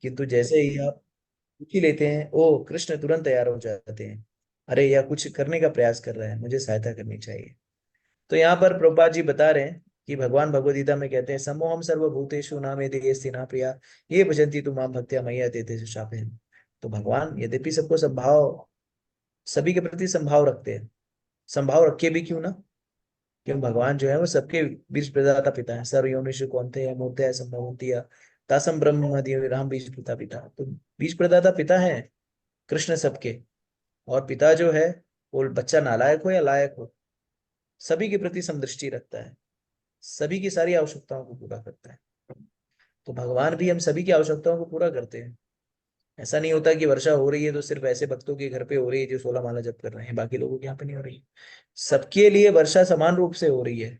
किंतु जैसे ही आप पूछ ही लेते हैं, ओ कृष्ण तुरंत तैयार हो जाते हैं। अरे यह कुछ करने का प्रयास कर रहा है, मुझे सहायता करनी चाहिए। तो यहाँ पर प्रभुपाद जी बता रहे हैं कि भगवान भगवद गीता में कहते हैं, सम्मोहम सर्वभूतेषु नामेति येस्ति न प्रिया ये भजन्ति तु माम भक्त्या मय्या तेते शापेन। तो भगवान यद्यपि सबको संभाव, सभी के प्रति संभाव रखते हैं, संभाव रखे भी क्यों ना, क्यों भगवान जो है वो सबके बीज प्रदाता पिता है। सर्व योनिषु कौन्तेय मूर्तयः सम्भवन्ति तासम ब्रह्म मदीय राम बीज पिता पिता। तो बीज प्रदाता पिता है कृष्ण सबके। और पिता जो है वो बच्चा नालायक हो या लायक हो, सभी के प्रति समदृष्टि रखता है, सभी की सारी आवश्यकताओं को पूरा करता है। तो भगवान भी हम सभी की आवश्यकताओं को पूरा करते हैं। ऐसा नहीं होता कि वर्षा हो रही है तो सिर्फ ऐसे भक्तों के घर पे हो रही है जो 16 माला जप कर रहे हैं, बाकी लोगों के यहाँ पे नहीं हो रही है। सबके लिए वर्षा समान रूप से हो रही है।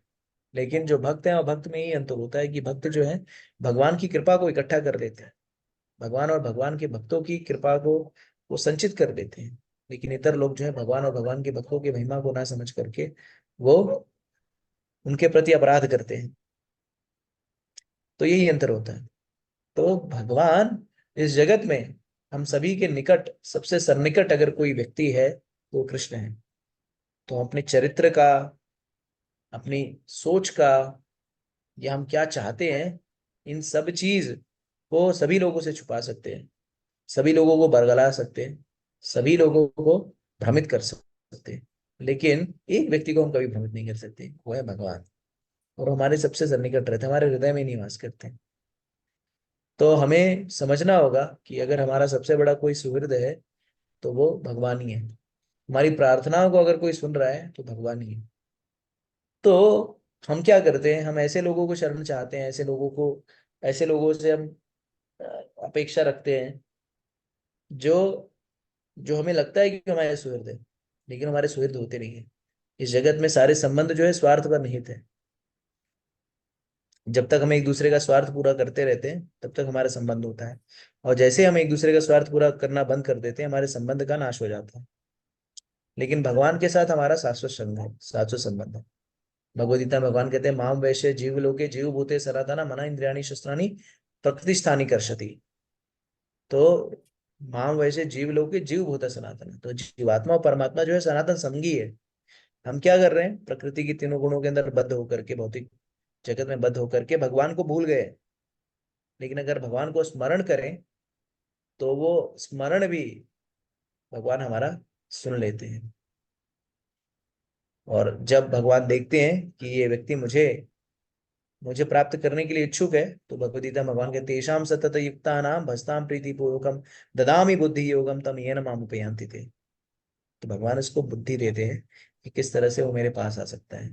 लेकिन जो भक्त है और भक्त में ही अंतर होता है कि भक्त जो है भगवान की कृपा को इकट्ठा कर लेते हैं, भगवान और भगवान के भक्तों की कृपा को वो संचित कर लेते हैं। लेकिन इतर लोग जो है भगवान और भगवान के भक्तों की महिमा को ना समझ करके वो उनके प्रति अपराध करते हैं। तो यही अंतर होता है। तो भगवान इस जगत में हम सभी के निकट सबसे सन्निकट अगर कोई व्यक्ति है तो वो कृष्ण है। तो हम अपने चरित्र का, अपनी सोच का, या हम क्या चाहते हैं, इन सब चीज को सभी लोगों से छुपा सकते हैं, सभी लोगों को बरगला सकते हैं, सभी लोगों को भ्रमित कर सकते हैं। लेकिन एक व्यक्ति को हम कभी भ्रमित नहीं कर सकते, वो है भगवान। और हमारे सबसे सन्निकट रहते हैं, हमारे हृदय में निवास करते हैं। तो हमें समझना होगा कि अगर हमारा सबसे बड़ा कोई सुहृद है तो वो भगवान ही है। हमारी प्रार्थनाओं को अगर कोई सुन रहा है तो भगवान ही है। तो हम क्या करते हैं, हम ऐसे लोगों को शरण चाहते हैं, ऐसे लोगों को, ऐसे लोगों से हम अ, अपेक्षा रखते हैं जो जो हमें लगता है कि हमारे सुहृद है, लेकिन हमारे सुहृद होते नहीं है। इस जगत में सारे संबंध जो है स्वार्थ पर निहित है। जब तक हम एक दूसरे का स्वार्थ पूरा करते रहते हैं तब तक हमारा संबंध होता है। और जैसे हम एक दूसरे का स्वार्थ पूरा करना बंद कर देते हैं, हमारे संबंध का नाश हो जाता है। लेकिन भगवान के साथ हमारा शाश्वत संग है, शाश्वत संबंध है। भगवद गीता में भगवान कहते हैं, माम वैश्य जीव लोके जीव भूते सनातना मना इंद्रियाणी शस्त्राणी प्रकृति स्थानी कर्षति। तो माम वैसे जीव लोके जीव भूत सनातन, तो जीवात्मा और परमात्मा जो है सनातन संगी है। हम क्या कर रहे हैं, प्रकृति की तीनों गुणों के अंदर बद्ध होकर के, भौतिक जगत में बद्ध होकर के भगवान को भूल गए। लेकिन अगर भगवान को स्मरण करें तो वो स्मरण भी भगवान हमारा सुन लेते हैं। और जब भगवान देखते हैं कि ये व्यक्ति मुझे मुझे प्राप्त करने के लिए इच्छुक है, तो भगवद गीता में भगवान कहते हैं, तेषां सतत युक्ता नाम भजताम प्रीति पूर्वकम ददामि बुद्धि योगम तम येन माम उपयांति ते। तो भगवान उसको बुद्धि देते हैं कि किस तरह से वो मेरे पास आ सकता है।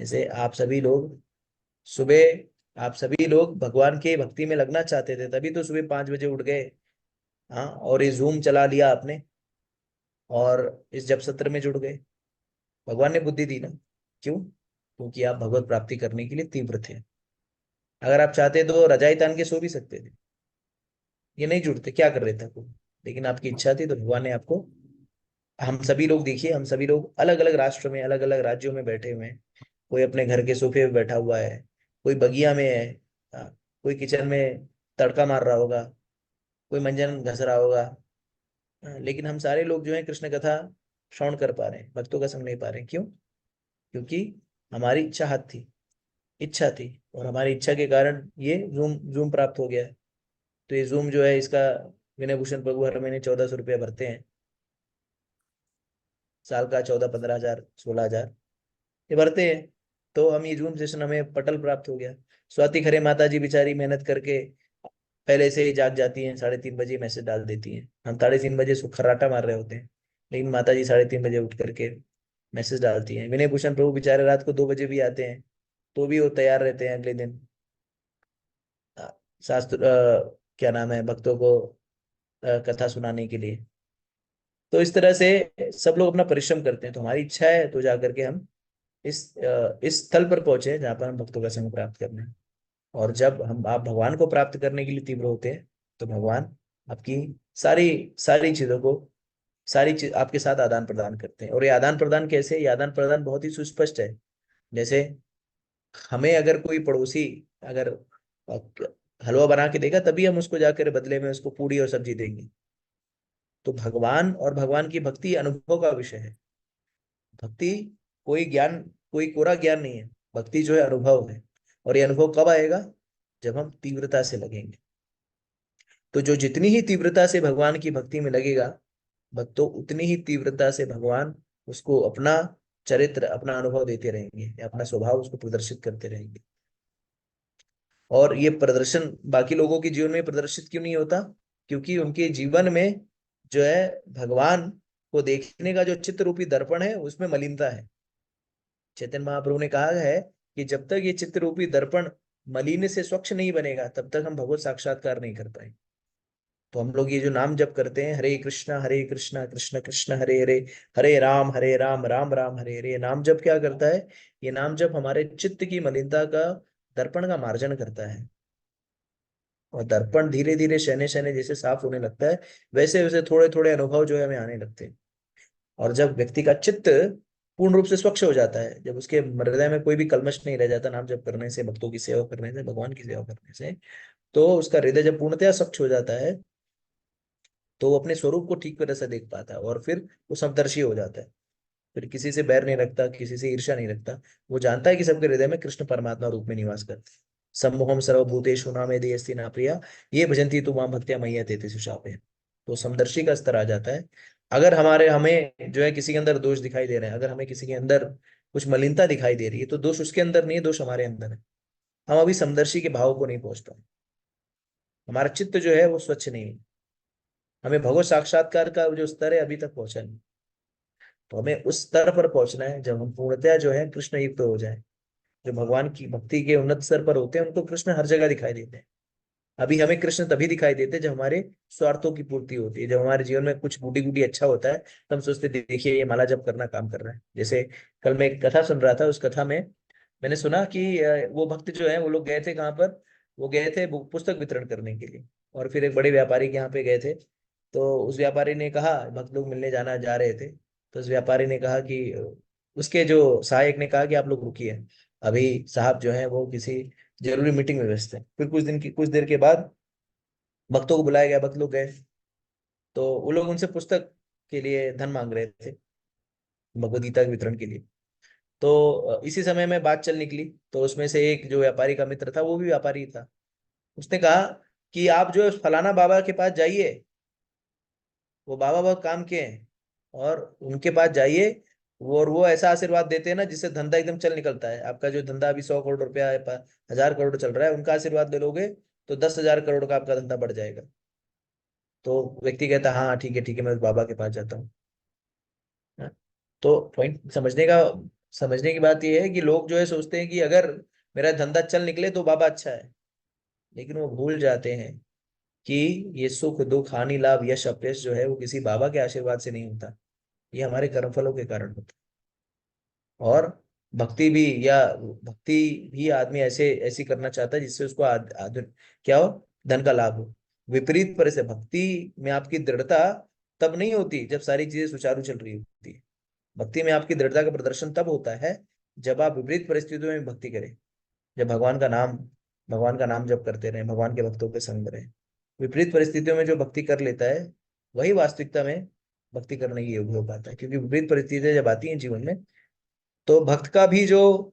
जैसे आप सभी लोग सुबह, आप सभी लोग भगवान के भक्ति में लगना चाहते थे, तभी तो सुबह 5 बजे उठ गए। हाँ, और ये जूम चला लिया आपने और इस जप सत्र में जुड़ गए। भगवान ने बुद्धि दी ना। क्यों? क्योंकि आप भगवत प्राप्ति करने के लिए तीव्र थे। अगर आप चाहते तो रजाई तान के सो भी सकते थे, ये नहीं जुड़ते, क्या कर रहे थे आपको। लेकिन आपकी इच्छा थी तो भगवान ने आपको, हम सभी लोग देखिए, हम सभी लोग अलग अलग राष्ट्र में, अलग अलग राज्यों में बैठे हुए हैं। कोई अपने घर के सोफे पे बैठा हुआ है, कोई बगिया में है, हाँ, कोई किचन में तड़का मार रहा होगा, कोई मंजन घस रहा होगा। हाँ, लेकिन हम सारे लोग जो है कृष्ण कथा श्रवण कर पा रहे हैं, भक्तों का संग नहीं पा रहे हैं। क्यों? क्योंकि हमारी इच्छा थी, इच्छा थी, और हमारी इच्छा के कारण ये जूम जूम प्राप्त हो गया है। तो ये जूम जो है इसका विनय भूषण प्रभु हर महीने 1400 रुपया भरते हैं। साल का 14-15 हजार, 16 हजार ये भरते हैं। तो हम ये जूम सेशन, हमें पटल प्राप्त हो गया। स्वाति खरे माता जी बेचारी मेहनत करके पहले से ही जाग जाती हैं, 3:30 बजे मैसेज डाल देती हैं। हम 3:30 बजे खर्राटा मार रहे होते हैं, लेकिन माता जी 3:30 बजे उठ करके मैसेज डालती हैं। विनय भूषण प्रभु बेचारे रात को 2 बजे भी आते हैं, तो भी वो तैयार रहते हैं अगले दिन शास्त्र क्या नाम है, भक्तों को कथा सुनाने के लिए। तो इस तरह से सब लोग अपना परिश्रम करते हैं। तो हमारी इच्छा है तो जाकर के हम इस स्थल पर पहुंचे जहाँ पर हम भक्तों का संग प्राप्त करने हैं। और जब हम आप भगवान को प्राप्त करने के लिए तीव्र होते हैं तो भगवान आपकी सारी सारी चीजों को, सारी चीज आपके साथ आदान प्रदान करते हैं। और ये आदान प्रदान कैसे, ये आदान प्रदान बहुत ही सुस्पष्ट है। जैसे हमें अगर कोई पड़ोसी अगर हलवा बना के देगा तभी हम उसको जाकर बदले में उसको पूड़ी और सब्जी देंगे। तो भगवान और भगवान की भक्ति अनुभव का विषय है। भक्ति कोई ज्ञान, कोई कोरा ज्ञान नहीं है। भक्ति जो है अनुभव है। और ये अनुभव कब आएगा? जब हम तीव्रता से लगेंगे। तो जो जितनी ही तीव्रता से भगवान की भक्ति में लगेगा, भक्तों उतनी ही तीव्रता से भगवान उसको अपना चरित्र, अपना अनुभव देते रहेंगे, या अपना स्वभाव उसको प्रदर्शित करते रहेंगे। और ये प्रदर्शन बाकी लोगों के जीवन में प्रदर्शित क्यों नहीं होता? क्योंकि उनके जीवन में जो है भगवान को देखने का जो चित्त रूपी दर्पण है उसमें मलिनता है। चैतन्य महाप्रभु ने कहा है कि जब तक ये चित्त रूपी दर्पण मलिन से स्वच्छ नहीं बनेगा तब तक हम भगवत साक्षात्कार नहीं कर पाएंगे। तो हम लोग ये जो नाम जप करते हैं, हरे कृष्णा कृष्ण कृष्ण हरे हरे, हरे राम राम राम हरे हरे, ये नाम जप क्या करता है? ये नाम जप हमारे चित्त की मलिनता का, दर्पण का मार्जन करता है। और दर्पण धीरे धीरे शहने शहने जैसे साफ होने लगता है, वैसे वैसे थोड़े थोड़े अनुभव जो है हमें आने लगते हैं। और जब व्यक्ति का चित्त पूर्ण रूप से स्वच्छ हो जाता है, जब उसके हृदय में कोई भी कल्मश नहीं रह जाता नाम जप करने से, भक्तों की सेवा करने से, भगवान की सेवा करने से, तो उसका हृदय जब पूर्णतया स्वच्छ हो जाता है तो वो अपने स्वरूप को ठीक तरह से देख पाता है, और फिर वो समदर्शी हो जाता है। फिर किसी से बैर नहीं रखता, किसी से ईर्ष्या नहीं रखता। वो जानता है कि सबके हृदय में कृष्ण परमात्मा रूप में निवास करते हैं। सम्मोहम सर्वभूतेषु नामेधि अस्ति ना प्रिया, ये भजंती तु मां भक्त्या मय्या तेति सुशापे। तो समदर्शी का स्तर आ जाता है। अगर हमें जो है किसी के अंदर दोष दिखाई दे रहे हैं, अगर हमें किसी के अंदर कुछ मलिनता दिखाई दे रही है, तो दोष उसके अंदर नहीं है, दोष हमारे अंदर है। हम अभी समदर्शी के भाव को नहीं पहुंच पाए। हमारा चित्त जो है वो स्वच्छ नहीं है। हमें भगवत साक्षात्कार का जो स्तर है अभी तक पहुंचा नहीं। तो हमें उस स्तर पर पहुंचना है जब हम पूर्णतया जो है कृष्ण युक्त हो जाए। जो भगवान की भक्ति के उन्नत स्तर पर होते हैं उनको कृष्ण हर जगह दिखाई देते हैं। अभी हमें कृष्ण तभी दिखाई देते हैं जब हमारे स्वार्थों की पूर्ति होती है, जब हमारे जीवन में कुछ बूटी बूटी अच्छा होता है, तो हम सोचते हैं, देखिए ये माला जप करना काम कर रहा है। जैसे कल मैं एक कथा सुन रहा था, उस कथा में मैंने सुना कि वो भक्त जो है वो लोग गए थे कहाँ पर? वो गए थे पुस्तक वितरण करने के लिए। और फिर एक बड़े व्यापारी के यहाँ पे गए थे। तो उस व्यापारी ने कहा, भक्त लोग मिलने जाना जा रहे थे, तो उस व्यापारी ने कहा कि उसके जो सहायक ने कहा कि आप लोग रुकिए, अभी साहब जो है वो किसी जरूरी मीटिंग में व्यस्त है। फिर कुछ देर के बाद भक्तों को बुलाया गया, भक्त लोग गए। तो वो लोग उनसे पुस्तक के लिए धन मांग रहे थे, भगवद गीता के वितरण के लिए। तो इसी समय में बात चल निकली। तो उसमें से एक जो व्यापारी का मित्र था, वो भी व्यापारी था। उसने कहा कि आप जो है फलाना बाबा के पास जाइए, वो बाबा बहुत काम के हैं, और उनके पास जाइए। वो और वो ऐसा आशीर्वाद देते हैं ना जिससे धंधा एकदम चल निकलता है। आपका जो धंधा अभी 100 करोड़ रुपया है, 1000 करोड़ चल रहा है, उनका आशीर्वाद ले लोगे तो 10,000 करोड़ का आपका धंधा बढ़ जाएगा। तो व्यक्ति कहता है, हाँ ठीक है मैं उस बाबा के पास जाता हूँ। हाँ? तो पॉइंट समझने की बात यह है कि लोग जो है सोचते हैं कि अगर मेरा धंधा चल निकले तो बाबा अच्छा है। लेकिन वो भूल जाते हैं कि ये सुख दुख हानि लाभ यश अपयश जो है वो किसी बाबा के आशीर्वाद से नहीं होता, ये हमारे कर्मफलों के कारण होता है। और भक्ति भी, या भक्ति भी आदमी ऐसी करना चाहता है जिससे उसको क्या हो, धन का लाभ हो। विपरीत परिस्थिति, भक्ति में आपकी दृढ़ता तब नहीं होती जब सारी चीजें सुचारू चल रही होती है। भक्ति में आपकी दृढ़ता का प्रदर्शन तब होता है जब आप विपरीत परिस्थितियों में भक्ति करें। जब भगवान का नाम जप करते रहे, भगवान के भक्तों के संग रहे। विपरीत परिस्थितियों में जो भक्ति कर लेता है वही वास्तविकता में भक्ति करने की योग्य हो पाता है। क्योंकि विपरीत परिस्थितियां जब आती हैं जीवन में, तो भक्त का भी जो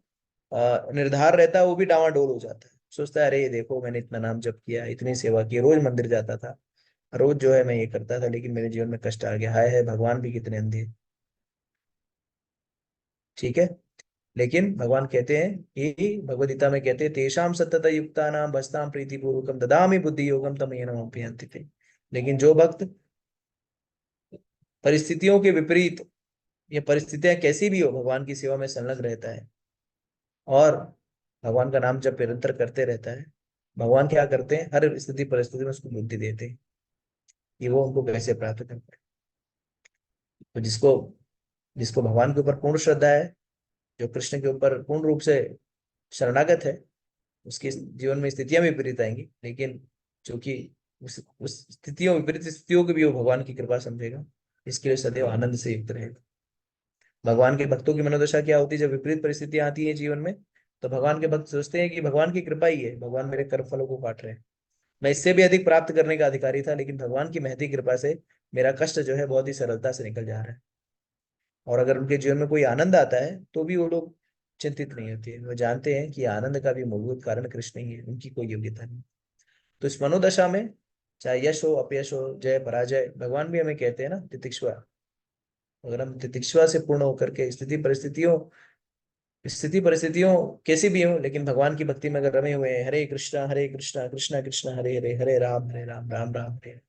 निर्धार रहता है वो भी डावाडोल हो जाता है। सोचता है, अरे ये देखो मैंने इतना नाम जप किया, इतनी सेवा की, रोज मंदिर जाता था, रोज जो है मैं ये करता था, लेकिन मेरे जीवन में कष्ट आ गया। हाय है भगवान भी कितने अंधे हैं। ठीक है। लेकिन भगवान कहते हैं कि भगवद गीता में कहते हैं, तेषाम सतत युक्ता नाम भजताम प्रीति पूर्वकम ददामि बुद्धि योगम तम येन उपयांति ते। लेकिन जो भक्त परिस्थितियों के विपरीत, ये परिस्थितियां कैसी भी हो, भगवान की सेवा में संलग्न रहता है और भगवान का नाम जब निरंतर करते रहता है, भगवान क्या करते हैं, हर स्थिति परिस्थिति में उसको बुद्धि देते हैं कि वो उनको कैसे प्राप्त करते हैं। तो जिसको जिसको भगवान के ऊपर पूर्ण श्रद्धा है, जो कृष्ण के ऊपर पूर्ण रूप से शरणागत है, उसके जीवन में स्थितियां भी विपरीत आएंगी, लेकिन चूंकि उस स्थितियों, विपरीत स्थितियों की भी वो भगवान की कृपा समझेगा, इसके लिए सदैव आनंद से युक्त रहेगा। भगवान के भक्तों की मनोदशा क्या होती है जब विपरीत परिस्थितियां आती है जीवन में? तो भगवान के भक्त सोचते हैं कि भगवान की कृपा ही है, भगवान मेरे कर्म फलों को काट रहे हैं। मैं इससे भी अधिक प्राप्त करने का अधिकारी था, लेकिन भगवान की महती कृपा से मेरा कष्ट जो है बहुत ही सरलता से निकल जा रहा है। और अगर उनके जीवन में कोई आनंद आता है तो भी वो लोग चिंतित नहीं होते हैं। वो जानते हैं कि आनंद का भी मूलभूत कारण कृष्ण ही है, उनकी कोई योग्यता नहीं। तो इस मनोदशा में चाहे यश हो अपयश हो जय पराजय, भगवान भी हमें कहते हैं ना तितिक्षुआ। अगर हम तितिक्षुआ से पूर्ण होकर के स्थिति परिस्थितियों कैसी भी हो, लेकिन भगवान की भक्ति में अगर रमे हुए हैं, हरे कृष्णा कृष्णा कृष्णा हरे हरे, हरे राम राम राम हरे हरे,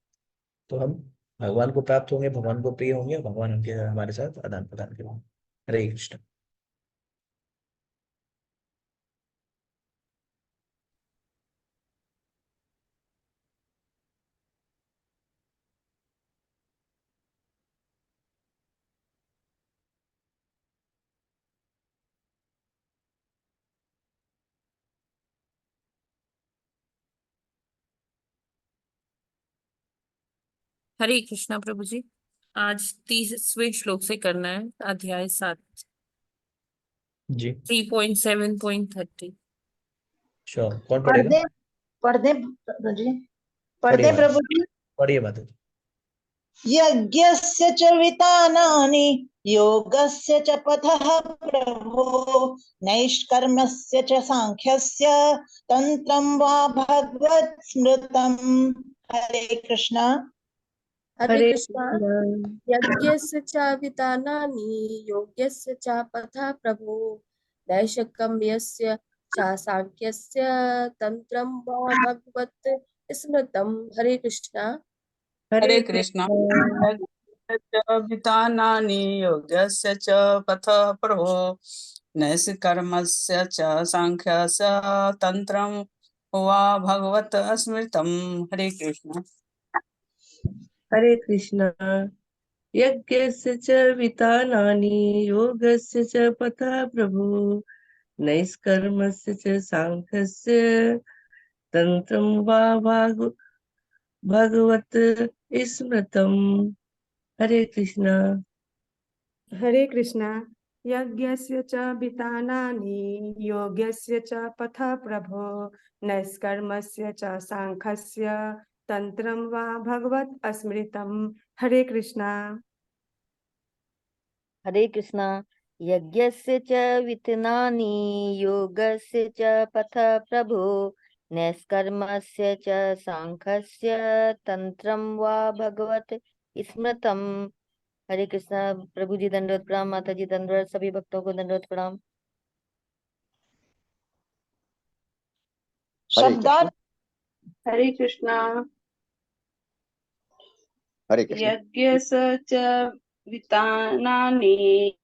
तो हम भगवान को प्राप्त होंगे, भगवान को प्रिय होंगे, भगवान उनके हमारे साथ आदान प्रदान करेंगे। हरे कृष्ण। हरे कृष्णा प्रभु जी। आज 30वें श्लोक से करना है, अध्याय 7, जी 3.7.30। श्योर। कौन पढ़ पढ़ेगा? दे, पढ़ दे प्रभु जी, पढ़ पढ़िए दे माता, प्रभु जी। पढ़िए माता जी। यज्ञस्य च वितानानि योगस्य च पथः प्रभो नैष्कर्म्यस्य च सांख्यस्य तंत्रं वा भगवत् स्मृतम्। हरे कृष्णा। हरे हरे कृष्णा। कृष्ण। यज्ञस्य च वितानानि योग्यस्य च पथः प्रभो नैष्कर्म्यस्य च सांख्यस्य तंत्रं वा भगवत् स्मृतम्। हरे कृष्णा। हरे हरे कृष्णा। कृष्ण। यज्ञस्य च वितानानि योगस्य च पथः प्रभो नैष्कर्म्यस्य च सांख्यस्य तंत्रं वा भगवत स्मृतम्। हरे कृष्ण। हरे कृष्ण। यज्ञस्य च वितानानि योगस्य च पथः प्रभु नैष्कर्म्यस्य च सांख्यस्य तंत्रं वा भगवत् स्मृतम्। हरे कृष्ण। हरे कृष्णा। यज्ञस्य च वितानानि योग्यस्य च पथः प्रभो नैष्कर्म्यस्य च सांख्यस्य तंत्रं वा भगवत् स्मृतम्। हरे कृष्णा। हरे कृष्णा। यज्ञस्य च वित्नानि योगस्य च पथः प्रभो नैष्कर्म्यस्य च सांख्यस्य तंत्रं वा भगवत् स्मृतम्। हरे कृष्णा। प्रभु जी दंडवत प्रणाम, माता जी दंडवत, सभी भक्तों को दंडवत प्रणाम। हरे कृष्ण। शब्दार्थ। हरे कृष्णा। हरे कृष्ण। यज्ञस्य च वितानानि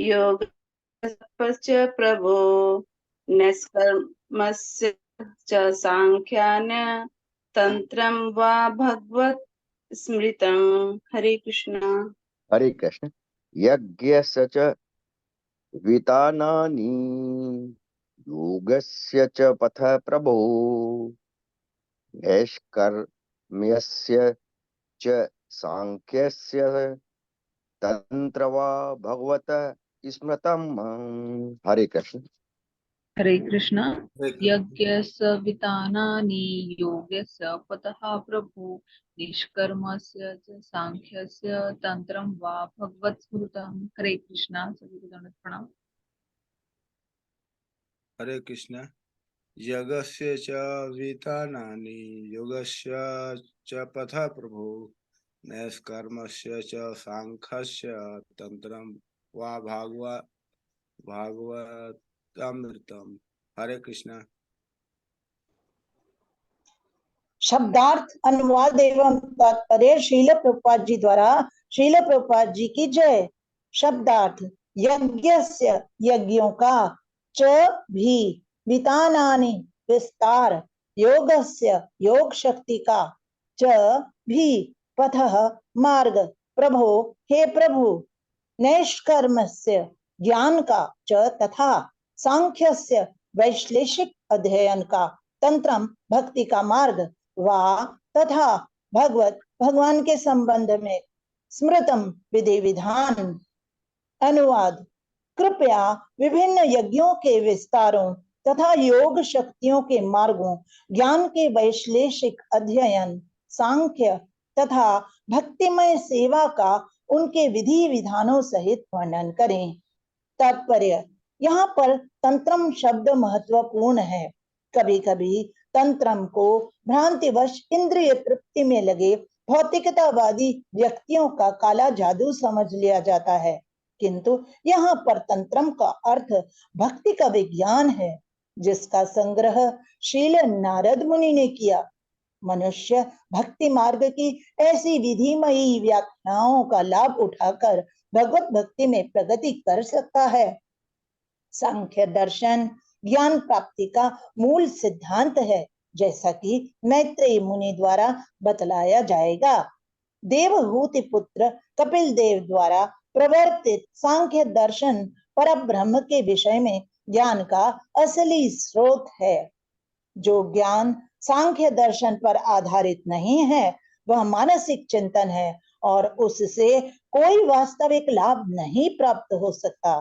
योगस्य प्रभो नैष्कर्म्यस्य च सांख्यान तंत्रं वा भगवत् स्मृतम्। हरे कृष्णा। हरे कृष्ण। यज्ञस्य च वितानानि योगस्य च पथः प्रभो नैष्कर्म्यस्य च सांख्यस्य तंत्रवा भगवत स्मृतम्। हरे कृष्ण। हरे कृष्ण। हरे कृष्ण। यज्ञस्य वितानानि योगस्य पथः प्रभु निष्कर्मस्य च सांख्यस्य तंत्रं वा भगवत् स्मृतम्। हरे कृष्णा। सभी को दंडवत प्रणाम। हरे कृष्ण। यज्ञस्य च वितानानि योगस्य च पथः प्रभो नैष्कर्म्यस्य च सांख्यस्य तंत्रं वा भागवतामृतम्। हरे कृष्ण। शब्दार्थ, अनुवाद एवं तात्पर्य श्रील प्रभुपाद जी द्वारा। श्रील प्रभुपाद जी की जय। शब्दार्थ। यज्ञस्य यज्ञों का, च भी, वितानानि विस्तार, योगस्य योग शक्ति का, च भी पथः मार्ग, प्रभो हे प्रभु, नैष्कर्म्यस्य ज्ञान का, च तथा, सांख्यस्य वैश्लेषिक अध्ययन का, तंत्रम भक्ति का मार्ग, वा तथा, भगवत भगवान के संबंध में, स्मृतम विधि विधान। अनुवाद। कृपया विभिन्न यज्ञों के विस्तारों तथा योग शक्तियों के मार्गों, ज्ञान के वैश्लेषिक अध्ययन, सांख्य तथा भक्तिमय सेवा का उनके विधि विधानों सहित वर्णन करें। तात्पर्य, यहाँ पर तंत्रम शब्द महत्वपूर्ण है। कभी कभी तंत्रम को भ्रांतिवश इंद्रिय तृप्ति में लगे भौतिकतावादी व्यक्तियों का काला जादू समझ लिया जाता है, किंतु यहाँ पर तंत्रम का अर्थ भक्ति का विज्ञान है, जिसका संग्रह शील नारद मुनि ने किया। मनुष्य भक्ति मार्ग की ऐसी विधिमयी व्याख्याओं का लाभ उठाकर भगवत भक्ति में प्रगति कर सकता है। सांख्य दर्शन ज्ञान प्राप्ति का मूल सिद्धांत है, जैसा कि मैत्रेय मुनि द्वारा बतलाया जाएगा। देवहूति पुत्र कपिल देव द्वारा प्रवर्तित सांख्य दर्शन परब्रह्म के विषय में ज्ञान का असली स्रोत है। जो ज्ञान सांख्य दर्शन पर आधारित नहीं है, वह मानसिक चिंतन है और उससे कोई वास्तविक लाभ नहीं प्राप्त हो सकता।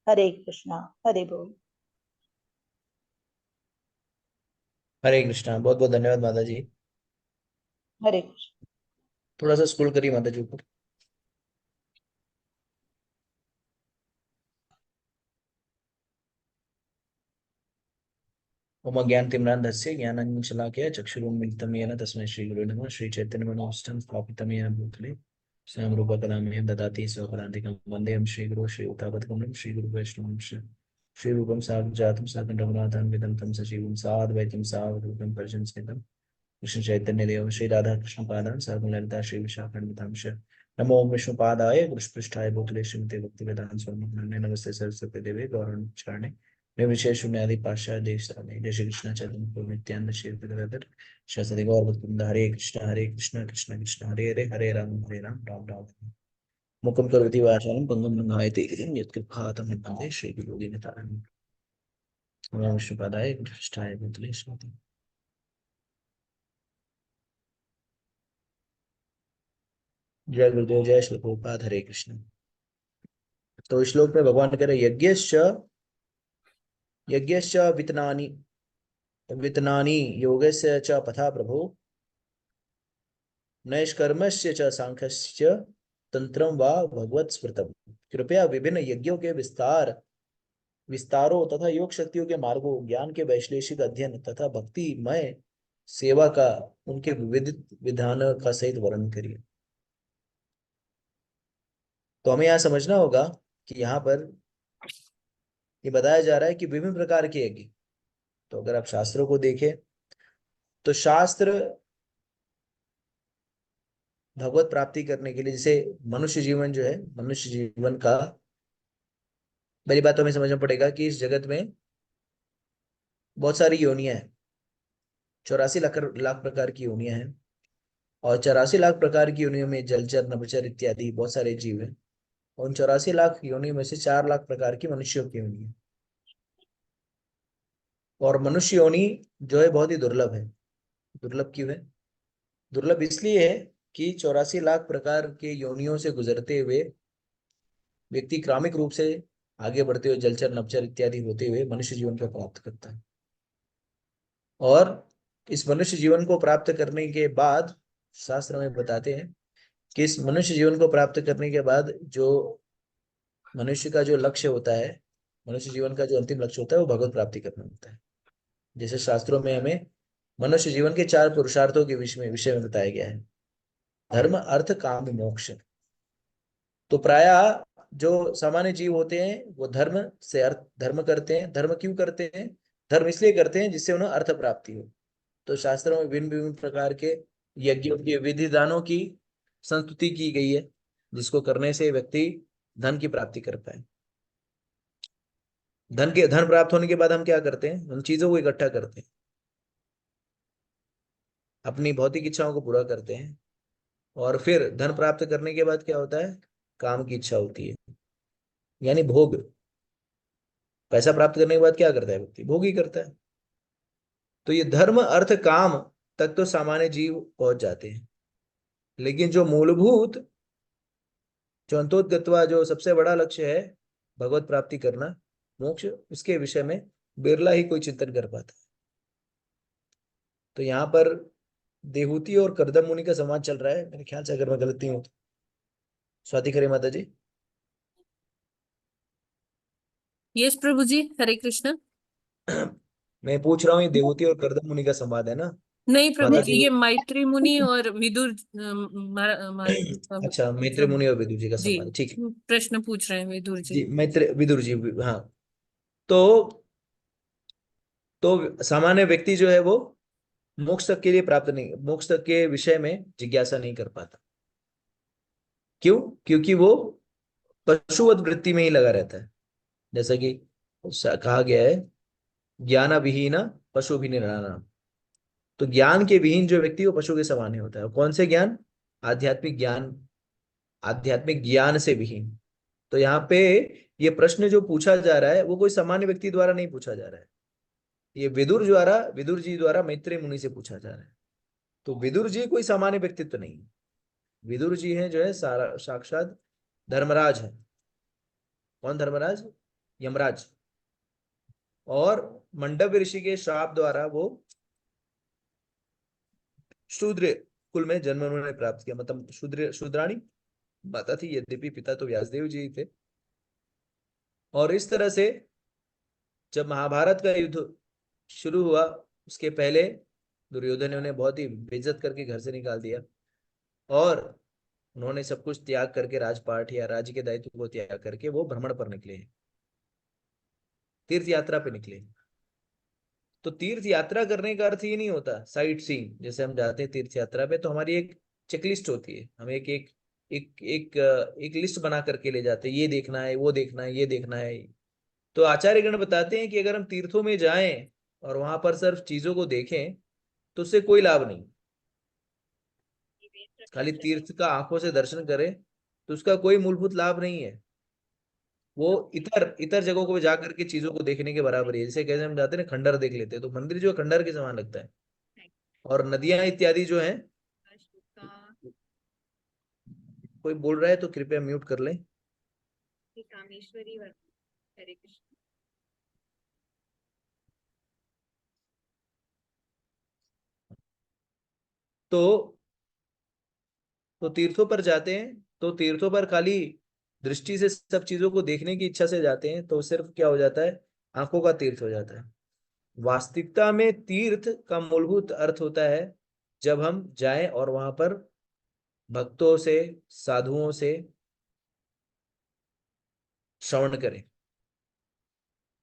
हरे कृष्णा, हरे बोल। हरे कृष्णा। बहुत बहुत धन्यवाद माता जी। हरे कृष्ण। थोड़ा सा स्क्रॉल करिए माता जी ऊपर। ओम ज्ञानतिम्रान्धस्य ज्ञानाञ्जनशलाकया चक्षुरुन्मिलितं येन तस्मै श्रीगुरुवे नमः। श्रीचैतन्यमनोभीष्टं स्थापितं येन भूतले स्वयं रूपा कदा मह्यं ददाति स्वपदान्तिकं। वन्देऽहं श्रीगुरो श्रीयुतापदकमलं श्रीगुरुवैष्णवंश श्रीरूपं साग्रजातं साकं रघुनाथान्वितं तं सजीवं साद्वैतं सावधूतं परिजनसहितं कृष्ण चैतन्य देव श्री राधा कृष्ण पादान साधु ललिता श्री विशाखान्वितांश। नमो ओम विष्णुपादाय कृष्णपृष्ठाय भूतले श्रीमते भक्तिवेदांत स्वामी नमस्ते सरस्वती देवे गौरवाणी निर्विशेष शून्यादि पाश्चात्य देश जय श्री कृष्ण चैतन्य नित्यानंद श्री गदाधर शास्त्री गौर भक्तवृंद। हरे कृष्ण कृष्ण कृष्ण हरे हरे हरे राम राम राम हरे। मुखम करोति वाचालं पंगुं लंघयते यत्कृपातमहं वन्दे श्रीगुरुदीनतारिणं। नमो विष्णुपादाय कृष्णाय भूतले श्रीमते। जय गुरुदेव जय श्री प्रभुपाद। हरे कृष्ण। तो इस श्लोक में भगवान कह रहे यज्ञश्च वित्तनानि योगस्य च पथा प्रभो नैष्कर्मस्य च सांख्यस्य तंत्रम वा भगवत स्मृतम। कृपया विभिन्न यज्ञों के विस्तारों तथा योग शक्तियों के मार्गों, ज्ञान के वैश्लेषिक अध्ययन तथा भक्तिमय सेवा का उनके विविध विधान का सहित वर्णन करिए। तो हमें यहाँ समझना होगा कि यहाँ पर ये बताया जा रहा है कि विभिन्न प्रकार के यज्ञ। तो अगर आप शास्त्रों को देखें तो शास्त्र भगवत प्राप्ति करने के लिए, जैसे मनुष्य जीवन जो है, मनुष्य जीवन का पहली बात तो हमें समझना पड़ेगा कि इस जगत में बहुत सारी योनियां हैं। 84 लाख प्रकार की योनियां हैं और 84 लाख प्रकार की योनियों में जलचर नभचर इत्यादि बहुत सारे जीव हैं। उन 84 लाख योनियों में से 4 लाख प्रकार की मनुष्यों की योनि है। और मनुष्य योनि जो है बहुत ही दुर्लभ है। दुर्लभ क्यों है? दुर्लभ इसलिए है कि 84 लाख प्रकार के योनियों से गुजरते हुए व्यक्ति क्रमिक रूप से आगे बढ़ते हुए जलचर नभचर इत्यादि होते हुए मनुष्य जीवन को प्राप्त करता है। और इस मनुष्य जीवन को प्राप्त करने के बाद शास्त्र में बताते हैं कि इस मनुष्य जीवन को प्राप्त करने के बाद जो मनुष्य का जो लक्ष्य होता है, मनुष्य जीवन का जो अंतिम लक्ष्य होता है, वो भगवत प्राप्ति करना होता है। जैसे शास्त्रों में हमें मनुष्य जीवन के 4 पुरुषार्थों के विषय में बताया गया है, धर्म अर्थ काम मोक्ष। तो प्रायः जो सामान्य जीव होते हैं वो धर्म करते हैं। धर्म क्यों करते हैं? धर्म इसलिए करते हैं जिससे उन्हें अर्थ प्राप्ति हो। तो शास्त्रों में भिन्न विभिन्न प्रकार के यज्ञों के विधिदानों की संस्तुति की गई है, जिसको करने से व्यक्ति धन की प्राप्ति कर पाए। धन प्राप्त होने के बाद हम क्या करते हैं? उन चीजों को इकट्ठा करते हैं, अपनी भौतिक इच्छाओं को पूरा करते हैं। और फिर धन प्राप्त करने के बाद क्या होता है? काम की इच्छा होती है, यानी भोग। पैसा प्राप्त करने के बाद क्या करता है व्यक्ति? भोग ही करता है। तो ये धर्म अर्थ काम तक तो सामान्य जीव पहुंच जाते हैं, लेकिन जो मूलभूत, जो अंतोतगत्वा, जो सबसे बड़ा लक्ष्य है भगवत प्राप्ति करना, मोक्ष, उसके विषय में बिरला ही कोई चिंतन कर पाता है। तो यहाँ पर देहूती और करदम मुनि का संवाद चल रहा है मेरे ख्याल से, अगर मैं गलत नहीं हूं तो। स्वाति खरे माता जी। यस प्रभु जी, हरे कृष्णा। मैं पूछ रहा हूँ, ये देहूती और करदम मुनि का संवाद है ना नहीं प्रभु माता जी, जी? ये मैत्री मुनि और विदुर अच्छा, मैत्री सब। मुनि और विदुर जी का जी, संवाद है, ठीक है। प्रश्न पूछ रहे हैं विदुर जी। जी, मैत्री विदुर जी, हाँ। तो सामान्य व्यक्ति जो है वो मोक्ष तक के लिए प्राप्त नहीं, मोक्ष तक के विषय में जिज्ञासा नहीं कर पाता। क्यों? क्योंकि वो पशुवत वृत्ति में ही लगा रहता है। जैसा कि कहा गया है, ज्ञान विहीन पशु भी निराना। तो ज्ञान के विहीन जो व्यक्ति वो पशु के समान ही होता है। कौन से ज्ञान? आध्यात्मिक ज्ञान, आध्यात्मिक ज्ञान से विहीन। तो यहाँ पे ये प्रश्न जो पूछा जा रहा है वो कोई सामान्य व्यक्ति द्वारा नहीं पूछा जा रहा है, ये विदुर जी द्वारा मैत्रेय मुनि से पूछा जा रहा है। तो विदुर जी कोई सामान्य व्यक्तित्व नहीं है। विदुर जी हैं जो है सारा साक्षात धर्मराज है। कौन धर्मराज? यमराज। और मंडव ऋषि के श्राप द्वारा वो शूद्र कुल में जन्म उन्होंने प्राप्त किया, मतलब शूद्राणी माता थी, यद्यपि पिता तो व्यासदेव जी थे। और इस तरह से जब महाभारत का युद्ध शुरू हुआ, उसके पहले दुर्योधन ने उन्हें बहुत ही बेइज्जत करके घर से निकाल दिया, और उन्होंने सब कुछ त्याग करके, राजपाट या राज्य के दायित्व को त्याग करके वो भ्रमण पर निकले, तीर्थ यात्रा पे निकले। तो तीर्थ यात्रा करने का अर्थ ये नहीं होता साइट सीइंग। जैसे हम जाते हैं तीर्थ यात्रा पे तो हमारी एक चेकलिस्ट होती है, हम एक एक एक एक एक लिस्ट बना करके ले जाते हैं, ये देखना है, वो देखना है, ये देखना है। तो आचार्यगण बताते हैं कि अगर हम तीर्थों में जाएं और वहां पर सिर्फ चीजों को देखें तो उससे कोई लाभ नहीं। खाली तीर्थ का आंखों से दर्शन करें तो उसका कोई मूलभूत लाभ नहीं है। वो इतर इतर जगहों को जा करके चीजों को देखने के बराबर है। जैसे कैसे हम जाते हैं ना, खंडर देख लेते हैं, तो मंदिर जो है खंडर के समान लगता है। और नदियां इत्यादि जो हैं, कोई बोल रहा है तो कृपया म्यूट कर लें। कामेश्वरी हरे कृष्ण। तो तीर्थों पर जाते हैं तो तीर्थों पर खाली दृष्टि से सब चीजों को देखने की इच्छा से जाते हैं, तो सिर्फ क्या हो जाता है, आंखों का तीर्थ हो जाता है। वास्तविकता में तीर्थ का मूलभूत अर्थ होता है जब हम जाएं और वहां पर भक्तों से, साधुओं से श्रवण करें,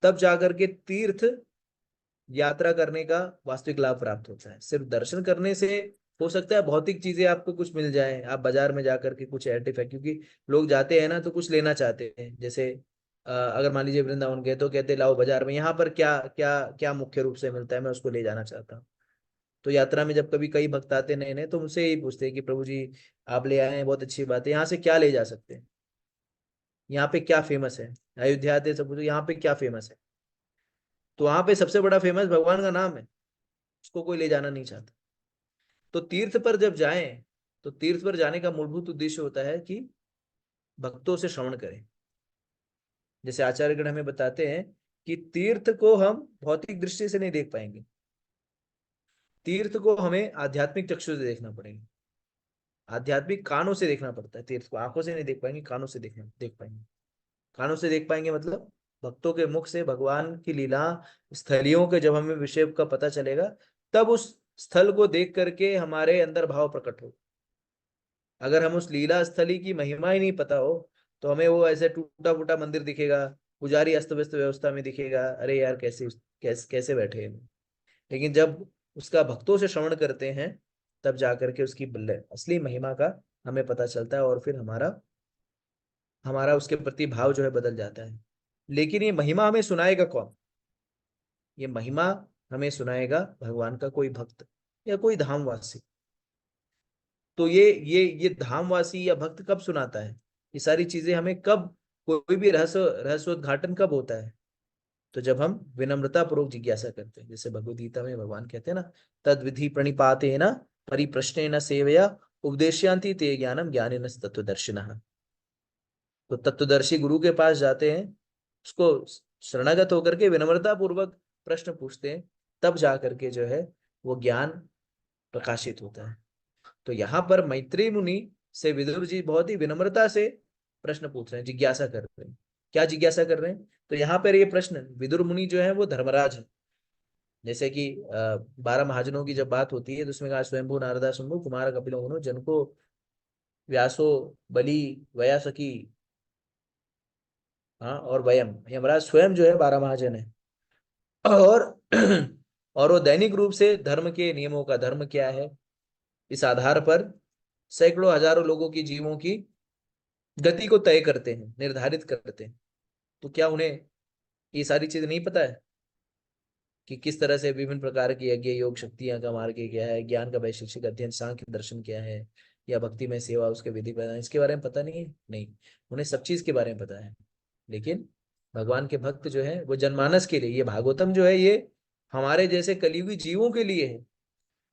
तब जाकर के तीर्थ यात्रा करने का वास्तविक लाभ प्राप्त होता है। सिर्फ दर्शन करने से हो सकता है भौतिक चीजें आपको कुछ मिल जाए, आप बाजार में जाकर के कुछ आर्टिफैक्ट, क्योंकि लोग जाते हैं ना तो कुछ लेना चाहते हैं। जैसे अगर मान लीजिए वृंदावन गए तो कहते लाओ बाजार में यहाँ पर क्या क्या क्या मुख्य रूप से मिलता है, मैं उसको ले जाना चाहता हूँ। तो यात्रा में जब कभी कई भक्त आते नए नए तो मुझसे यही पूछते हैं कि प्रभु जी आप ले आए हैं, बहुत अच्छी बात है, यहाँ से क्या ले जा सकते हैं, यहाँ पे क्या फेमस है। अयोध्या आते सब पूछो यहाँ पे क्या फेमस है, तो वहां पे सबसे बड़ा फेमस भगवान का नाम है, उसको कोई ले जाना नहीं चाहता। तो तीर्थ पर जब जाएं तो तीर्थ पर जाने का मूलभूत उद्देश्य होता है कि भक्तों से श्रवण करें। जैसे आचार्यगण हमें बताते हैं कि तीर्थ को हम भौतिक दृष्टि से नहीं देख पाएंगे, तीर्थ को हमें आध्यात्मिक चक्षु से देखना पड़ेगा, आध्यात्मिक कानों से देखना पड़ता है। तीर्थ को आंखों से नहीं देख पाएंगे, कानों से देख पाएंगे। कानों से देख पाएंगे मतलब भक्तों के मुख से भगवान की लीला स्थलियों के जब हमें विषय का पता चलेगा, तब उस स्थल को देख करके हमारे अंदर भाव प्रकट हो। अगर हम उस लीला स्थली की महिमा ही नहीं पता हो तो हमें वो ऐसे टूटा फूटा मंदिर दिखेगा, पुजारी अस्त व्यस्त व्यवस्था में दिखेगा, अरे यार कैसे बैठे हैं। लेकिन जब उसका भक्तों से श्रवण करते हैं तब जाकर के उसकी असली महिमा का हमें पता चलता है, और फिर हमारा उसके प्रति भाव जो है बदल जाता है। लेकिन ये महिमा हमें सुनाएगा कौन? ये महिमा हमें सुनाएगा भगवान का कोई भक्त या कोई धामवासी। तो ये धामवासी या भक्त कब सुनाता है? ये सारी चीजें हमें कब, कोई भी रहस्योद्घाटन कब होता है? तो जब हम विनम्रता पूर्वक जिज्ञासा करते हैं। जैसे भगवद गीता में भगवान कहते हैं ना, तद विधि प्रणिपातेन परिप्रश्नेन सेवया उपदेशयांति ते ज्ञानम ज्ञानेन तत्वदर्शिनः। तो तत्वदर्शी गुरु के पास जाते हैं, उसको शरणागत होकर के विनम्रता पूर्वक प्रश्न पूछते हैं, तब जा करके जो है वो ज्ञान प्रकाशित होता है। तो यहाँ पर मैत्री मुनि से विदुर जी बहुत ही विनम्रता से प्रश्न पूछ रहे हैं, जिज्ञासा कर रहे हैं। क्या जिज्ञासा कर रहे हैं? तो यहाँ पर ये प्रश्न, विदुर मुनि जो है वो धर्मराज है। जैसे कि 12 महाजनों की जब बात होती है तो उसमें कहा स्वयंभू नारदा शंभु कुमार कपिलो मुनो जनको व्यासो बलि वयासकी, हाँ, और वयम, यमराज स्वयं जो है 12 महाजन है। और और वो दैनिक रूप से धर्म के नियमों का, धर्म क्या है, इस आधार पर सैकड़ों हजारों लोगों की जीवों की गति को तय करते हैं, निर्धारित करते हैं। तो क्या उन्हें ये सारी चीज नहीं पता है कि किस तरह से विभिन्न प्रकार की यज्ञ योग शक्तियां का मार्ग क्या है, ज्ञान का वैशेषिक अध्ययन, सांख्य दर्शन क्या है, या भक्ति में सेवा उसके विधि प्रदान, इसके बारे में पता नहीं है? नहीं, उन्हें सब चीज के बारे में पता है। लेकिन भगवान के भक्त जो है वो जनमानस के लिए, ये भागवतम जो है ये हमारे जैसे कलियुगी जीवों के लिए है।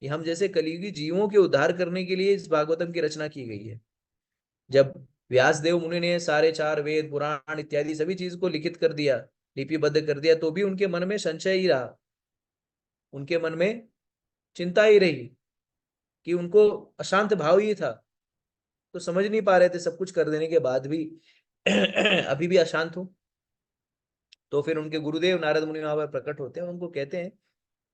ये हम जैसे कलियुगी जीवों के उद्धार करने के लिए इस भागवतम की रचना की गई है। जब व्यास देव मुनि ने सारे 4 वेद पुराण इत्यादि सभी चीज को लिखित कर दिया, लिपिबद्ध कर दिया, तो भी उनके मन में संशय ही रहा, उनके मन में चिंता ही रही, कि उनको अशांत भाव ही था। तो समझ नहीं पा रहे थे, सब कुछ कर देने के बाद भी अभी भी अशांत हो। तो फिर उनके गुरुदेव नारद मुनि वहां पर प्रकट होते हैं, उनको कहते हैं,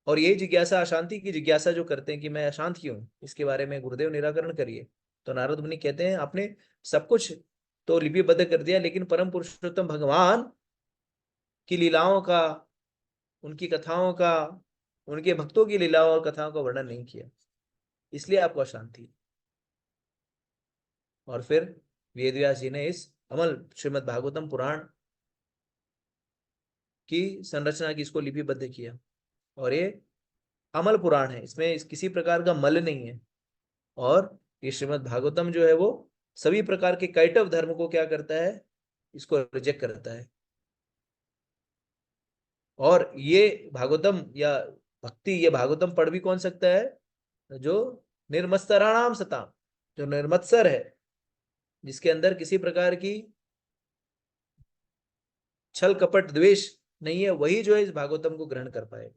और ये जिज्ञासा, अशांति की जिज्ञासा जो करते हैं कि मैं अशांत क्यों हूं, इसके बारे में गुरुदेव निराकरण करिए। तो नारद मुनि कहते हैं, आपने सब कुछ तो लिपिबद्ध कर दिया, लेकिन परम पुरुषोत्तम भगवान की लीलाओं का, उनकी कथाओं का, उनके भक्तों की लीलाओं और कथाओं का वर्णन नहीं किया, इसलिए आपको अशांति। और फिर वेदव्यास जी ने इस अमल श्रीमद् भागवतम पुराण की संरचना की, इसको लिपिबद्ध किया। और ये अमल पुराण है, इसमें किसी प्रकार का मल नहीं है। और ये श्रीमद् भागवतम जो है वो सभी प्रकार के कैटव धर्म को क्या करता है, इसको रिजेक्ट करता है। और ये भागवतम या भक्ति, ये भागवतम पढ़ भी कौन सकता है? जो निर्मत्सराणाम सताम, जो निर्मत्सर है, जिसके अंदर किसी प्रकार की छल कपट द्वेष नहीं है, वही जो है इस भागवतम को ग्रहण कर पाएगा।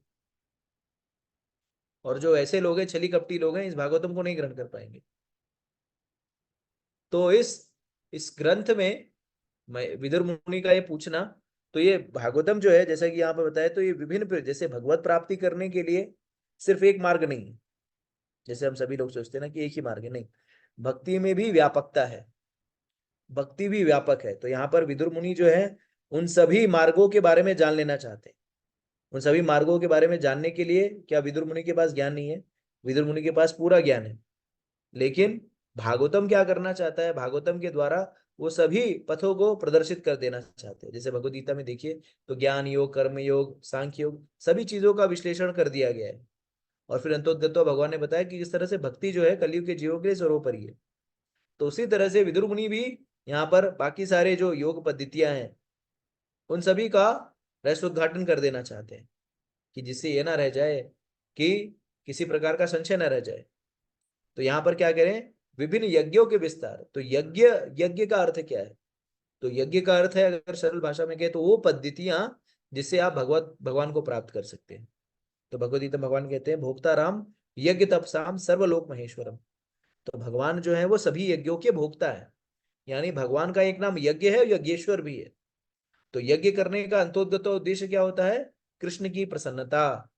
और जो ऐसे लोग हैं, छली कपटी लोग हैं, इस भागवतम को नहीं ग्रहण कर पाएंगे। तो इस ग्रंथ में विदुर मुनि का ये पूछना, तो ये भागवतम जो है, जैसा कि यहाँ पर बताया, तो ये विभिन्न, जैसे भगवत प्राप्ति करने के लिए सिर्फ एक मार्ग नहीं है, जैसे हम सभी लोग सोचते हैं ना कि एक ही मार्ग है, नहीं, भक्ति में भी व्यापकता है, भक्ति भी व्यापक है। तो यहाँ पर विदुर मुनि जो है उन सभी मार्गों के बारे में जान लेना चाहते हैं। उन सभी मार्गों के बारे में जानने के लिए क्या विदुर मुनि के पास ज्ञान नहीं है? विदुर मुनि के पास पूरा ज्ञान है। लेकिन भागवतम क्या करना चाहता है? भागवतम के द्वारा वो सभी पथों को प्रदर्शित कर देना चाहते हैं। जैसे भगवद गीता में देखिए तो ज्ञान योग, कर्म योग, सांख्य योग, सभी चीजों का विश्लेषण कर दिया गया है। और फिर अंतोदत्तो भगवान ने बताया कि किस तरह से भक्ति जो है कलयुग के जीवों के लिए सर्वोपरि है। तो उसी तरह से विदुर मुनि भी यहाँ पर बाकी सारे जो योग पद्धतियां हैं उन सभी का रहस्योद्घाटन कर देना चाहते हैं, कि जिससे ये ना रह जाए कि किसी प्रकार का संशय न रह जाए। तो यहाँ पर क्या करें? विभिन्न यज्ञों के विस्तार। तो यज्ञ, यज्ञ का अर्थ क्या है? तो यज्ञ का अर्थ है, अगर सरल भाषा में कहे तो वो पद्धतियां जिससे आप भगवान को प्राप्त कर सकते हैं। तो भगवद गीता भगवान कहते हैं भोक्ता राम यज्ञ तपसाम सर्वलोक महेश्वरम। तो भगवान जो है वो सभी यज्ञों के भोक्ता है, यानी भगवान का एक नाम यज्ञ है, यज्ञेश्वर भी है। तो यज्ञ करने का अंतोदत्त उद्देश्य क्या होता है? कृष्ण की प्रसन्नता।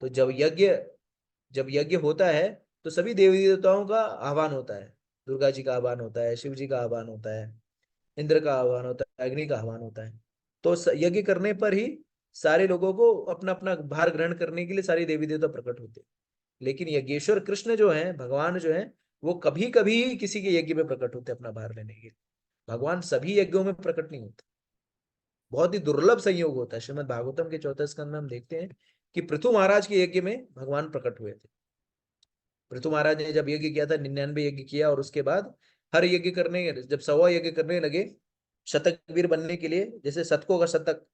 तो जब यज्ञ होता है तो सभी देवी देवताओं का आह्वान होता है। दुर्गा जी का आह्वान होता है, शिव जी का आह्वान होता है, इंद्र का आह्वान होता है, अग्नि का आह्वान होता है। तो यज्ञ करने पर ही सारे लोगों को अपना अपना भार ग्रहण करने के लिए सारी देवी देवता प्रकट होते हैं। लेकिन यज्ञेश्वर कृष्ण जो है, भगवान जो है, वो कभी कभी ही किसी के यज्ञ में प्रकट होते अपना भार लेने के लिए। भगवान सभी यज्ञों में प्रकट नहीं होते, बहुत ही दुर्लभ संयोग होता है। श्रीमद् भागवतम के 4th स्कंद में हम देखते हैं कि पृथु महाराज के यज्ञ में भगवान प्रकट हुए थे। पृथु महाराज ने जब यज्ञ किया था, 99 यज्ञ किया, और उसके बाद हर यज्ञ करने, जब 100वां यज्ञ करने लगे शतक वीर बनने के लिए, जैसे शतकों का शतक,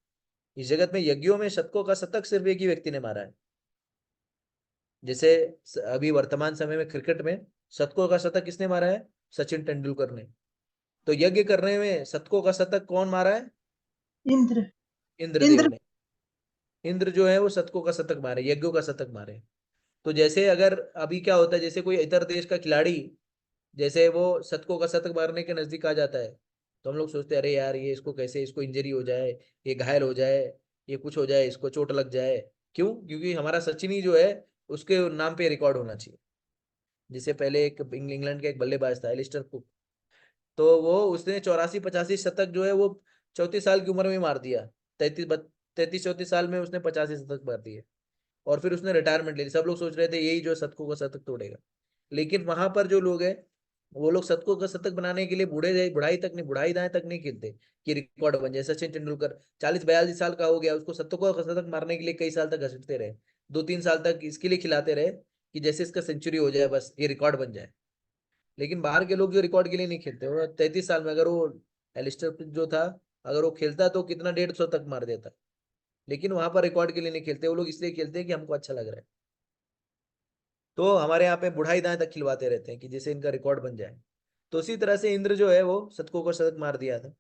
इस जगत में यज्ञों में शतकों का शतक सिर्फ एक ही व्यक्ति ने मारा है। जैसे अभी वर्तमान समय में क्रिकेट में शतकों का शतक किसने मारा है? सचिन तेंदुलकर ने। तो यज्ञ करने में शतकों का शतक कौन मारा है? इंद्र। इंद्रदेव ने। इंद्र जो है वो शतकों का शतक मारे, यज्ञों का शतक मारे। तो जैसे अगर अभी क्या होता है, जैसे कोई इतर देश का खिलाड़ी जैसे वो शतकों का शतक मारने के नजदीक आ जाता है, तो हम लोग सोचते हैं अरे यार ये इसको कैसे, इसको इंजरी हो जाए, ये घायल हो जाए, ये कुछ हो जाए, इसको चोट लग जाए। क्यों? क्योंकि हमारा सचिन जो है उसके नाम पे रिकॉर्ड होना चाहिए। जिससे पहले एक इंग्लैंड का एक बल्लेबाज था एलिस्टर कुक, तो वो उसने 84-85 शतक जो है वो 34 साल की उम्र में मार दिया। 33-34 साल में उसने 85 शतक मार दिए। और फिर उसने रिटायरमेंट ले ली। सब लोग सोच रहे थे यही जो शतकों का शतक तोड़ेगा, लेकिन वहां पर जो लोग हैं वो लोग शतकों का शतक बनाने के लिए बुढ़ाई दाएं तक नहीं खेलते कि रिकॉर्ड बन जाए। सचिन तेंदुलकर 40-42 साल का हो गया, उसको शतकों का शतक मारने के लिए कई साल तक घसीटते रहे, 2-3 साल तक इसके लिए खिलाते रहे कि जैसे इसका सेंचुरी हो जाए, बस ये रिकॉर्ड बन जाए। लेकिन बाहर के लोग जो रिकॉर्ड के लिए नहीं खेलते, वो 33 साल में अगर वो एलिस्टर कुक जो था अगर वो खेलता तो कितना 150 तक मार देता। लेकिन वहां पर रिकॉर्ड के लिए नहीं खेलते, वो लोग इसलिए खेलते हैं कि हमको अच्छा लग रहा है। तो हमारे यहाँ पे बुढ़ाई दाएं तक खिलवाते रहते हैं कि जैसे इनका रिकॉर्ड बन जाए। तो उसी तरह से इंद्र जो है वो शतकों को शतक मार दिया था,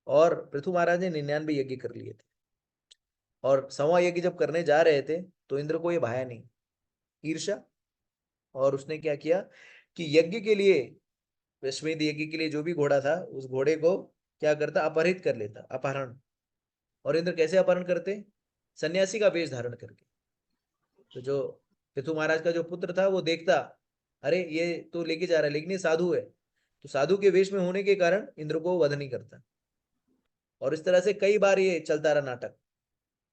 और पृथु महाराज ने 99 यज्ञ कर लिए थे। और 100वां यज्ञ जब करने जा रहे थे तो इंद्र को ये भाया नहीं, ईर्ष्या। और उसने क्या किया कि यज्ञ के लिए, अश्वमेध यज्ञ के लिए जो भी घोड़ा था उस घोड़े को क्या करता, अपहरित कर लेता, अपहरण। और इंद्र कैसे अपहरण करते? सन्यासी का वेश धारण करके। तो जो पृथु महाराज का जो पुत्र था वो देखता, अरे ये तो लेके जा रहा है लेकिन ये साधु है, तो साधु के वेश में होने के कारण इंद्र को वध नहीं करता। और इस तरह से कई बार ये चलता रहा नाटक।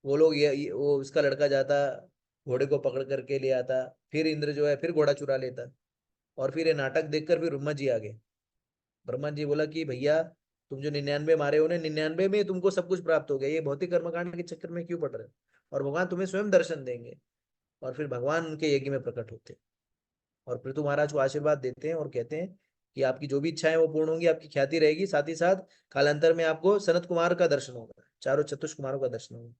वो लोग वो इसका लड़का जाता, घोड़े को पकड़ करके ले आता, फिर इंद्र जो है फिर घोड़ा चुरा लेता। और फिर ये नाटक देखकर फिर ब्रह्मा जी आ गए। ब्रह्मा जी बोला कि भैया तुम जो 99 मारे हो, 99 में तुमको सब कुछ प्राप्त हो गया, ये भौतिक कर्मकांड के चक्कर में क्यों पड़ रहे हो? और भगवान तुम्हें स्वयं दर्शन देंगे। और फिर भगवान उनके यज्ञ में प्रकट होते हैं और पृथु महाराज को आशीर्वाद देते हैं और कहते हैं कि आपकी जो भी इच्छाएं वो पूर्ण होंगी, आपकी ख्याति रहेगी, साथ ही साथ कालांतर में आपको सनत कुमार का दर्शन होगा, चारों चतुष कुमारों का दर्शन होगा।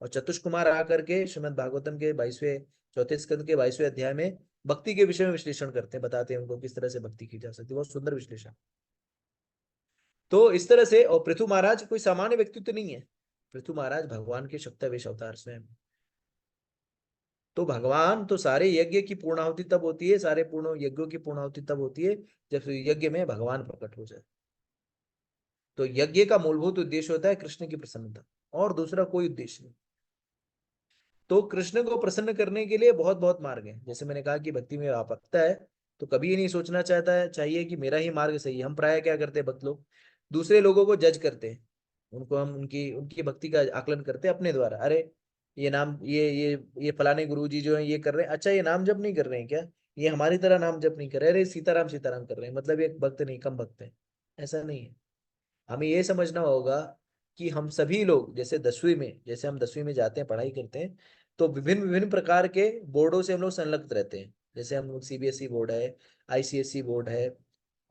और चतुष कुमार आकर के श्रीमद भागवतम के 22वें चौथे स्कंद के 22वें अध्याय में भक्ति के विषय में विश्लेषण करते हैं, बताते हैं उनको किस तरह से भक्ति की जा सकती है। बहुत सुंदर विश्लेषण। तो इस तरह से, और पृथु महाराज कोई सामान्य व्यक्तित्व नहीं है, पृथु महाराज भगवान के शक्तिवेश अवतार स्वयं। तो भगवान तो सारे यज्ञ की पूर्णाहुति तब होती है, सारे पूर्ण यज्ञों की पूर्णाहुति तब होती है जब यज्ञ में भगवान प्रकट हो जाए। तो यज्ञ का मूलभूत उद्देश्य होता है कृष्ण की प्रसन्नता, और दूसरा कोई उद्देश्य नहीं। तो कृष्ण को प्रसन्न करने के लिए बहुत बहुत मार्ग है। जैसे मैंने कहा कि भक्ति में व्यापकता है, तो कभी ये नहीं सोचना चाहता है चाहिए कि मेरा ही मार्ग सही है। हम प्राय क्या करते हैं, भक्त लोग दूसरे लोगों को जज करते हैं, उनको हम उनकी उनकी भक्ति का आकलन करते हैं अपने द्वारा। अरे ये नाम ये फलाने गुरु जी जो है ये कर रहे हैं, अच्छा ये नाम जप नहीं कर रहे हैं क्या, ये हमारी तरह नाम जप नहीं कर रहे, अरे सीताराम सीताराम कर रहे हैं, मतलब ये भक्त नहीं, कम भक्त है। ऐसा नहीं है। हमें ये समझना होगा कि हम सभी लोग जैसे 10वीं में, जैसे हम 10वीं में जाते हैं पढ़ाई करते हैं, तो विभिन्न विभिन्न प्रकार के बोर्डों से हम लोग संलग्न रहते हैं। जैसे हम लोग सीबीएसई बोर्ड है, आईसीएसई बोर्ड है,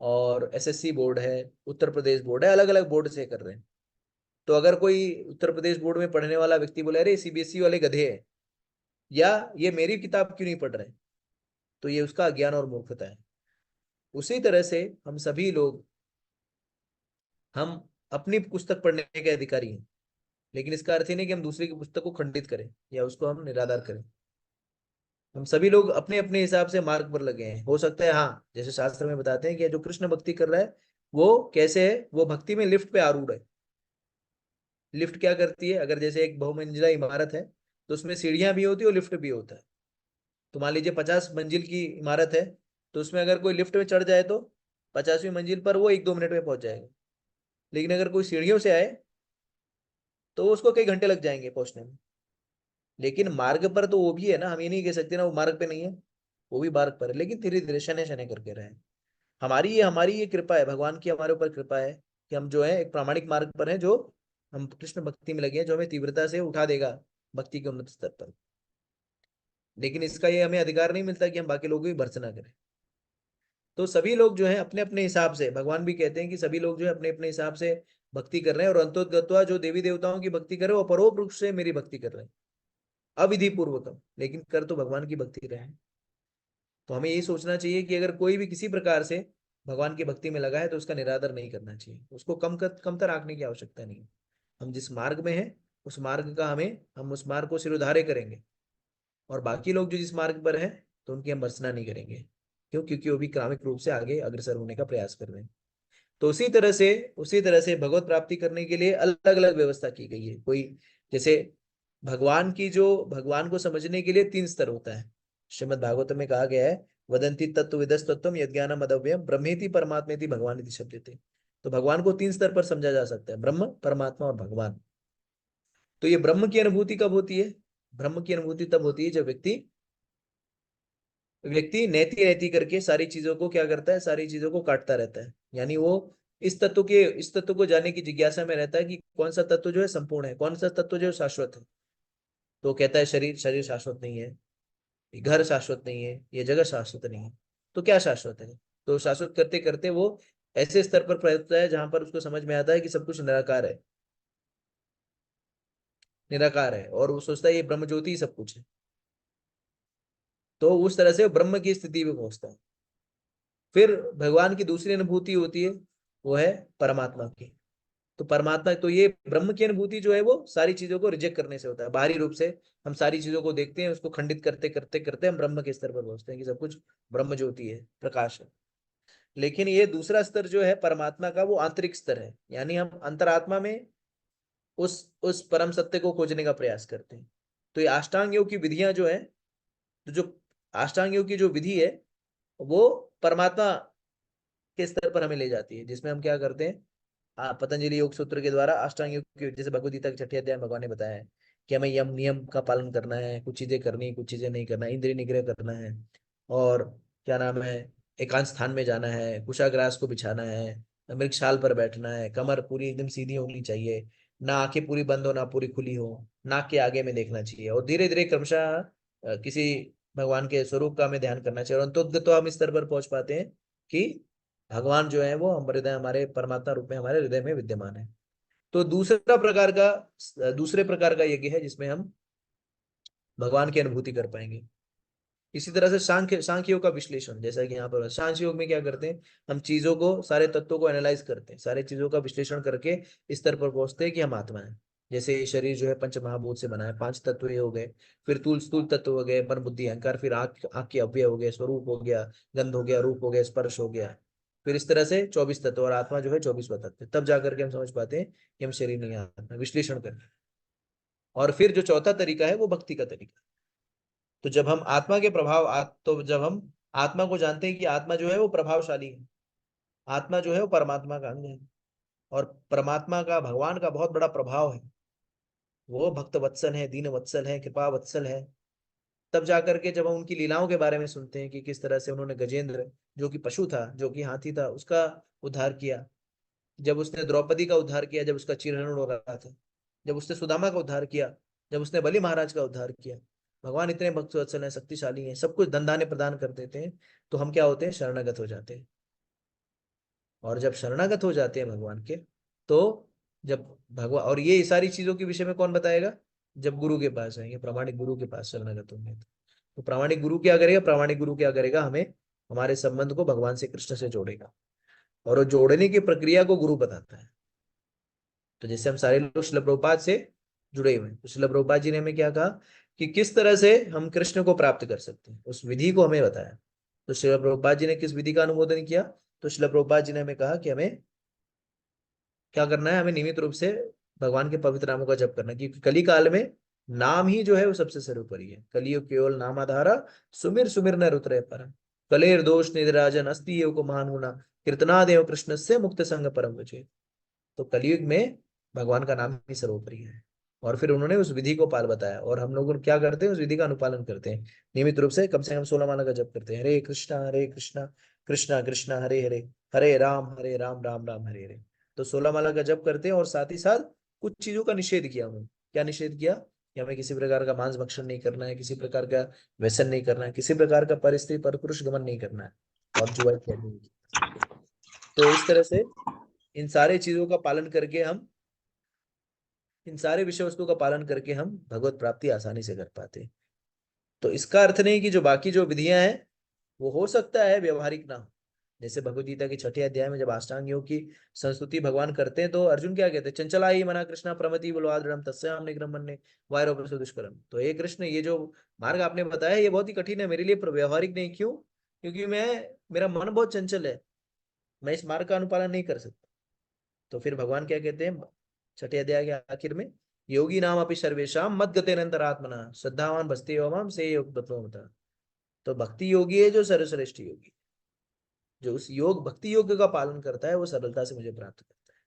और एसएससी बोर्ड है, उत्तर प्रदेश बोर्ड है, अलग अलग बोर्ड से कर रहे हैं। तो अगर कोई उत्तर प्रदेश बोर्ड में पढ़ने वाला व्यक्ति बोले अरे सीबीएसई वाले गधे हैं, या ये मेरी किताब क्यों नहीं पढ़ रहे, तो ये उसका अज्ञान और मूर्खता है। उसी तरह से हम सभी लोग, हम अपनी पुस्तक पढ़ने के अधिकारी हैं, लेकिन इसका अर्थ ही नहीं कि हम दूसरे की पुस्तक को खंडित करें या उसको हम निराधार करें। हम सभी लोग अपने अपने हिसाब से मार्ग पर लगे हैं। हो सकता है हाँ, जैसे शास्त्र में बताते हैं कि जो कृष्ण भक्ति कर रहा है वो कैसे है, वो भक्ति में लिफ्ट पे आरूढ़ है। लिफ्ट क्या करती है, अगर जैसे एक बहुमंजिला इमारत है तो उसमें सीढ़ियां भी होती है और लिफ्ट भी होता है। तो मान लीजिए 50 मंजिल की इमारत है, तो उसमें अगर कोई लिफ्ट में चढ़ जाए तो 50वीं मंजिल पर वो 1-2 मिनट में पहुंच जाएगा। लेकिन अगर कोई सीढ़ियों से आए तो उसको कई घंटे लग जाएंगे पहुंचने में। लेकिन मार्ग पर तो वो भी है ना, हम ये नहीं कह सकते ना वो मार्ग पे नहीं है, वो भी मार्ग पर है, लेकिन धीरे धीरे शनै शनै करके रहे। हमारी ये कृपा है, भगवान की हमारे ऊपर कृपा है कि हम जो है एक प्रामाणिक मार्ग पर हैं, जो हम कृष्ण भक्ति में लगे हैं, जो हमें तीव्रता से उठा देगा भक्ति के उन्नत स्तर पर। लेकिन इसका ये हमें अधिकार नहीं मिलता कि हम बाकी लोगों की भर्त्सना करें। तो सभी लोग जो है अपने अपने हिसाब से, भगवान भी कहते हैं कि सभी लोग जो है अपने अपने हिसाब से भक्ति कर रहे हैं, और अंतोगत्वा जो देवी देवताओं की भक्ति कर रहे हैं वो परोक्ष रूप से मेरी भक्ति कर रहे हैं, अविधि पूर्वकम, लेकिन कर तो भगवान की भक्ति रहे हैं। तो हमें यही सोचना चाहिए कि अगर कोई भी किसी प्रकार से भगवान की भक्ति में लगा है तो उसका निरादर नहीं करना चाहिए, उसको कमतर आंकने की आवश्यकता नहीं है। हम जिस मार्ग में हैं उस मार्ग का हम उस मार्ग को सिरोधार्य करेंगे। और बाकी लोग जो जिस मार्ग पर हैं तो उनकी हम भर्त्सना नहीं करेंगे। क्यों? क्योंकि वो भी क्रमिक रूप से आगे अग्रसर होने का प्रयास कर रहे हैं। तो उसी तरह से भगवत प्राप्ति करने के लिए अलग अलग व्यवस्था की गई है। कोई जैसे भगवान को समझने के लिए 3 स्तर होता है। श्रीमद् भागवत में कहा गया है, वदंती तत्व विदस तत्वम यज्ञानम अदव्यम ब्रह्मेति परमात्मेति भगवान इति शब्दते। तो भगवान को 3 स्तर पर समझा जा सकता है, ब्रह्म, परमात्मा और भगवान। तो ये ब्रह्म की अनुभूति कब होती है? ब्रह्म की अनुभूति तब होती है जब व्यक्ति नैति नैति करके सारी चीजों को क्या करता है, सारी चीजों को काटता रहता है। यानी वो इस तत्व को जानने की जिज्ञासा में रहता है कि कौन सा तत्व जो है संपूर्ण है, कौन सा तत्व जो है शाश्वत है। तो कहता है शरीर शाश्वत नहीं है, ये घर शाश्वत नहीं है, ये जगह शाश्वत नहीं है। तो क्या शाश्वत है? तो शाश्वत करते करते वो ऐसे स्तर पर पहुंचता है जहां पर उसको समझ में आता है कि सब कुछ निराकार है, और वो सोचता है ये ब्रह्म ज्योति ही सब कुछ है। तो उस तरह से वो ब्रह्म की स्थिति में पहुंचता है। फिर भगवान की दूसरी अनुभूति होती है, वो है परमात्मा की। तो परमात्मा, तो ये ब्रह्म की अनुभूति जो है वो सारी चीजों को रिजेक्ट करने से होता है। बाहरी रूप से हम सारी चीजों को देखते हैं, उसको खंडित करते करते करते हम ब्रह्म के स्तर पर पहुंचते हैं कि सब कुछ ब्रह्म ज्योति है, प्रकाश है। लेकिन ये दूसरा स्तर जो है परमात्मा का, वो आंतरिक स्तर है। यानी हम अंतरात्मा में उस परम सत्य को खोजने का प्रयास करते हैं। तो ये अष्टांग योग की विधियां जो है, तो जो अष्टांग योग की जो विधि है वो परमात्मा के स्तर पर हमें ले जाती है, जिसमें हम क्या करते हैं, पतंजलि योग सूत्र के द्वारा अष्टांग योग की, जैसे भगवद गीता के 6ठे अध्याय में भगवान ने बताया है कि हमें यम नियम का पालन करना है, कुछ चीजें करनी, कुछ चीजें नहीं करना, इंद्रिय निग्रह करना है, और क्या नाम है, एकांत स्थान में जाना है, कुशाग्रास को बिछाना है, मृगशाल पर बैठना है, कमर पूरी एकदम सीधी होनी चाहिए, ना आंखें पूरी बंद हो ना पूरी खुली हो, नाक के आगे में देखना चाहिए, और धीरे धीरे क्रमशः किसी भगवान के स्वरूप का हमें ध्यान करना चाहिए। और तो हम इस स्तर पर पहुंच पाते हैं कि भगवान जो है वो हमारे परमात्मा रूप में हमारे हृदय में विद्यमान है। तो दूसरे प्रकार का यज्ञ है जिसमें हम भगवान की अनुभूति कर पाएंगे। इसी तरह से सांख्य योग का विश्लेषण, जैसा कि यहाँ पर सांख्य योग में क्या करते हैं, हम चीजों को, सारे तत्वों को एनालाइज करते हैं, सारे चीजों का विश्लेषण करके इस स्तर पर पहुंचते हैं कि हम आत्मा है। जैसे शरीर जो है पंच महाभूत से बना है, 5 तत्व ये हो गए, फिर स्थूल तत्व हो गए, मन बुद्धि अहंकार, फिर आंख के अवयव हो गए, स्वरूप हो गया, गंध हो गया, रूप हो गया, स्पर्श हो गया, फिर इस तरह से 24 तत्व, और आत्मा जो है 24वां तत्व। तब जाकर के हम समझ पाते हैं कि हम शरीर नहीं, आत्मा, विश्लेषण करके। और फिर जो चौथा तरीका है वो भक्ति का तरीका। तो जब हम आत्मा के तो जब हम आत्मा को जानते हैं कि आत्मा जो है वो प्रभावशाली है, आत्मा जो है वो परमात्मा का अंग है, और परमात्मा का, भगवान का बहुत बड़ा प्रभाव है, वो भक्त वत्सल है, दीन वत्सल है, कृपा वत्सल है। तब जाकर के जब हम उनकी लीलाओं के बारे में सुनते हैं कि किस तरह से उन्होंने गजेंद्र, जो कि पशु था, जो कि हाथी था, उसका उद्धार किया, जब उसने द्रौपदी का उद्धार किया, जब उसका चीरहरण हो रहा था, जब उसने सुदामा का उद्धार किया, जब उसने बलि महाराज का उद्धार किया। भगवान इतने भक्तवत्सल हैं, शक्तिशाली हैं, सब कुछ धन धान्य प्रदान कर देते हैं। तो हम क्या होते हैं, शरणागत हो जाते हैं। और जब शरणागत हो जाते हैं भगवान के, तो जब भगवान, और ये सारी चीजों के विषय में कौन बताएगा, जब गुरु के पास आएंगे, प्रामाणिक गुरु के पास शरणागत होंगे। तो प्रामाणिक गुरु क्या करेगा, हमें, हमारे संबंध को भगवान से, कृष्ण से जोड़ेगा, और वो जोड़ने की प्रक्रिया को गुरु बताता है। तो जैसे हम सारे लोग श्रील प्रभुपाद से जुड़े हुए हैं, तो श्रील प्रभुपाद जी ने हमें क्या कहा कि किस तरह से हम कृष्ण को प्राप्त कर सकते हैं, उस विधि को हमें बताया। तो श्रील प्रभुपाद जी ने किस विधि का अनुमोदन किया, तो श्रील प्रभुपाद जी ने हमें कहा कि हमें क्या करना है, हमें नियमित रूप से भगवान के पवित्र नामों का जप करना है, क्योंकि कली काल में नाम ही जो है वो सबसे सर्वोपरि है। कलियुग केवल नामाधारा, सुमिर सुमिर न रुतरे पर, कलेर दोष निराजन अस्ति योग को महान होना, कीर्तनादेव कृष्ण से मुक्त संग परम वचे। तो कलियुग में भगवान का नाम ही सर्वोपरि है। और फिर उन्होंने उस विधि को पाल बताया, और हम लोग क्या करते हैं, उस विधि का अनुपालन करते हैं, नियमित रूप से कम 16 माला का जप करते हैं। हरे कृष्णा कृष्णा कृष्णा हरे हरे, हरे राम राम राम हरे हरे। तो 16 माला का जप करते हैं, और साथ ही साथ कुछ चीजों का निषेध किया उन्होंने। क्या निषेध किया, कि हमें किसी प्रकार का मांस भक्षण नहीं करना है, किसी प्रकार का व्यसन नहीं करना है, किसी प्रकार का पर स्त्री पर पुरुष गमन नहीं करना है, और जुआ इत्यादि नहीं करना। तो इस तरह से इन सारे चीजों का पालन करके हम, इन सारे विषय वस्तु का पालन करके हम भगवत प्राप्ति आसानी से कर पाते हैं। तो इसका अर्थ नहीं कि जो बाकी जो विधियां हैं वो हो सकता है व्यवहारिक ना हो, जैसे भगवद गीता की 6ठे अध्याय में जब अष्टांग योग की संस्तुति भगवान करते हैं तो अर्जुन क्या कहते हैं, चंचला ही मना कृष्णा प्रमति बलवा दृढ़ तस्याम निग्रह मन्ये वायरो प्रसु दुष्करम। तो हे कृष्ण, ये जो मार्ग आपने बताया ये बहुत ही कठिन है मेरे लिए, पर व्यवहारिक नहीं। क्यों? क्योंकि मेरा मन बहुत चंचल है, मैं इस मार्ग का अनुपालन नहीं कर सकता। तो फिर भगवान क्या कहते हैं 6ठे अध्याय के आखिर में, योगी नाम अपि सर्वेशाम मद गतेरंतरात्मना श्रद्धावान भजते यो माम से योग बता। तो भक्ति योगी है जो सर्वश्रेष्ठ योगी, जो उस योग भक्ति योग का पालन करता है वो सरलता से मुझे प्राप्त करता है।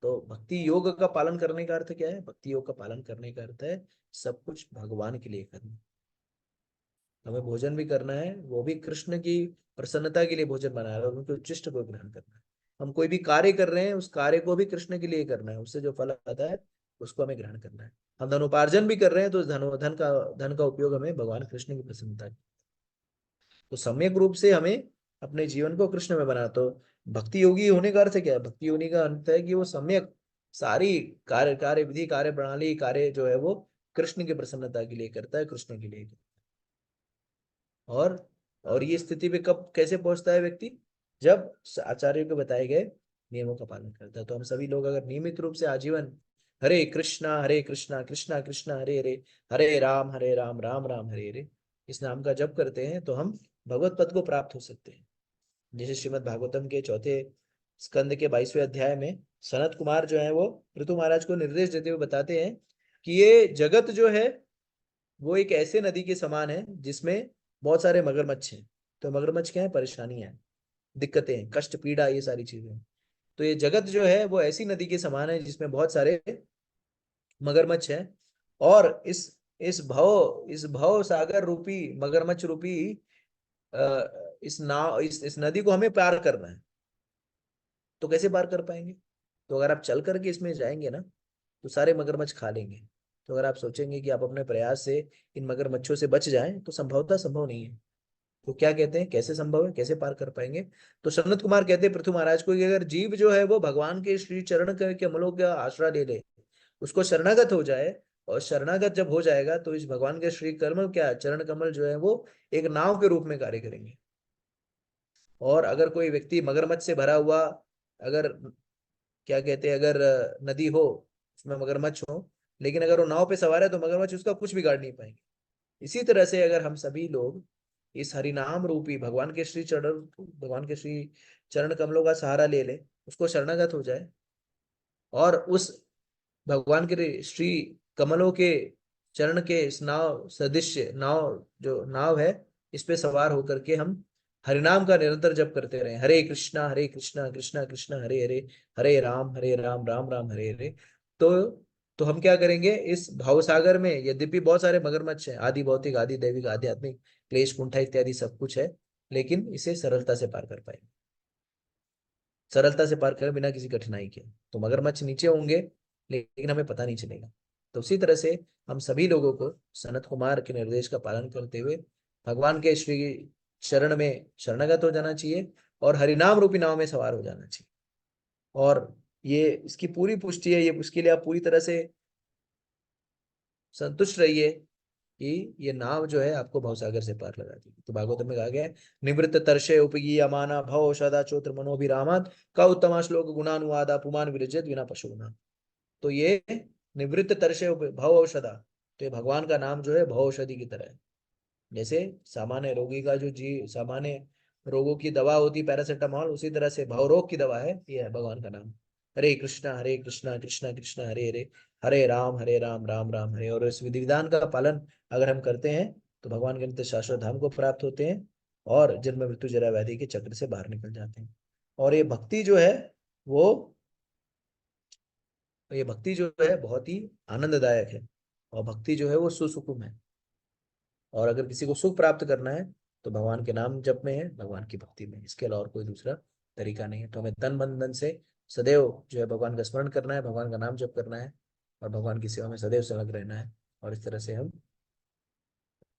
तो भक्ति योग का पालन करने का अर्थ क्या है? भक्ति योग का पालन करने का अर्थ है सब कुछ भगवान के लिए करना। हमें भोजन भी करना है, वो भी कृष्ण की प्रसन्नता के लिए भोजन बनाना है और उनके उच्चिष्ट को ग्रहण करना है। हम कोई भी कार्य कर रहे हैं, उस कार्य को भी कृष्ण के लिए करना है, उससे जो फल आता है उसको हमें ग्रहण करना है। हम धनोपार्जन भी कर रहे हैं तो उस धन का उपयोग हमें भगवान कृष्ण की प्रसन्नता। तो सम्यक रूप से हमें अपने जीवन को कृष्ण में बनाना। तो भक्ति योगी होने का अर्थ क्या है? भक्ति योगी का अर्थ है कि वो सम्यक सारी कार्य विधि, कार्य प्रणाली, कार्य जो है वो कृष्ण की प्रसन्नता के लिए करता है, कृष्ण के लिए। और ये स्थिति पे कब कैसे पहुंचता है व्यक्ति? जब आचार्यों के बताए गए नियमों का पालन करता है। तो हम सभी लोग अगर नियमित रूप से आजीवन हरे कृष्णा कृष्णा कृष्णा हरे हरे, हरे राम राम राम हरे हरे इस नाम का जप करते हैं तो हम भगवत पद को प्राप्त हो सकते हैं। जैसे श्रीमद् भागवतम के 4थे स्कंद के 22वें अध्याय में सनत कुमार जो है वो पृथु महाराज को निर्देश देते हुए बताते हैं कि ये जगत जो है वो एक ऐसे नदी के समान है जिसमें बहुत सारे मगरमच्छ हैं। तो मगरमच्छ क्या है? परेशानियां हैं, दिक्कतें हैं, कष्ट, पीड़ा, ये सारी चीजें। तो ये जगत जो है वो ऐसी नदी के समान है जिसमें बहुत सारे मगरमच्छ हैं। और इस भव सागर रूपी मगरमच्छ रूपी इस नदी को हमें पार करना है। तो कैसे पार कर पाएंगे? तो अगर आप चल करके इसमें जाएंगे ना तो सारे मगरमच्छ खा लेंगे। तो अगर आप सोचेंगे कि आप अपने प्रयास से इन मगरमच्छों से बच जाएं तो संभवतः संभव नहीं है। तो क्या कहते हैं, कैसे संभव है, कैसे पार कर पाएंगे? तो सनत कुमार कहते हैं पृथु महाराज को कि अगर जीव जो है वो भगवान के श्री चरण के कमलों का आश्रय ले ले, उसको शरणागत हो जाए, और शरणागत जब हो जाएगा तो इस भगवान के श्री कमल क्या चरण कमल जो है वो एक नाव के रूप में कार्य करेंगे। और अगर कोई व्यक्ति मगरमच्छ से भरा हुआ, अगर क्या कहते हैं, अगर नदी हो उसमें मगरमच्छ हो, लेकिन अगर वो नाव पे सवार है तो मगरमच्छ उसका कुछ बिगाड़ नहीं पाएंगे। इसी तरह से अगर हम सभी लोग इस हरिनाम रूपी भगवान के श्री चरण कमलों का सहारा ले ले, उसको शरणागत हो जाए और उस भगवान के श्री कमलों के चरण के इस नाव सदृश नाव जो नाव है इस पे सवार होकर के हम हरिनाम का निरंतर जप करते रहे, हरे कृष्णा कृष्णा कृष्णा हरे हरे, हरे राम राम राम हरे हरे। तो तो हम क्या करेंगे, इस भावसागर में यद्यपि बहुत सारे मगरमच्छ हैं, आदि भौतिक, आदि दैविक, आध्यात्मिक, क्लेश, कुंठा इत्यादि सब कुछ है, लेकिन इसे सरलता से पार कर पाएंगे, सरलता से पार करें बिना किसी कठिनाई के। तो मगरमच्छ नीचे होंगे लेकिन हमें पता नहीं चलेगा। तो उसी तरह से हम सभी लोगों को सनत कुमार के निर्देश का पालन करते हुए भगवान के श्री शरण में शरणागत हो जाना चाहिए और हरिनाम रूपी नाव में सवार हो जाना चाहिए। और ये इसकी पूरी पुष्टि है, ये उसके लिए आप पूरी तरह से संतुष्ट रहिए कि ये नाव जो है आपको भवसागर से पार लगा देगी। तो भागवत में कहा गया है, निवृत्त तरषे उपगी अमाना भव सदा चोत्र मनोभिरामात का उत्तमा श्लोक गुणानुवादा पुमान विरजत विना पशुना। तो ये निवृत्त तरषे भव औषधा, तो ये भगवान का नाम जो है भव औषधि की तरह है। जैसे सामान्य रोगी का जो सामान्य रोगों की दवा होती पैरासिटामॉल, उसी तरह से भव रोग की दवा है, ये है भगवान का नाम। हरे कृष्णा कृष्णा कृष्णा हरे हरे, हरे राम राम राम हरे। और इस विधि विधान का पालन अगर हम करते हैं तो भगवान के नित्य शाश्वत धाम को प्राप्त होते हैं और जन्म मृत्यु जरा व्याधि के चक्र से बाहर निकल जाते हैं। और वो ये भक्ति जो है बहुत ही आनंददायक है, और भक्ति जो है वो सुसुकुम है। और अगर किसी को सुख प्राप्त करना है तो भगवान के नाम जप में है, भगवान की भक्ति में, इसके अलावा और कोई दूसरा तरीका नहीं है। तो हमें तन मन धन से सदैव जो है भगवान का स्मरण करना है, भगवान का नाम जप करना है और भगवान की सेवा में सदैव संलग्न रहना है। और इस तरह से हम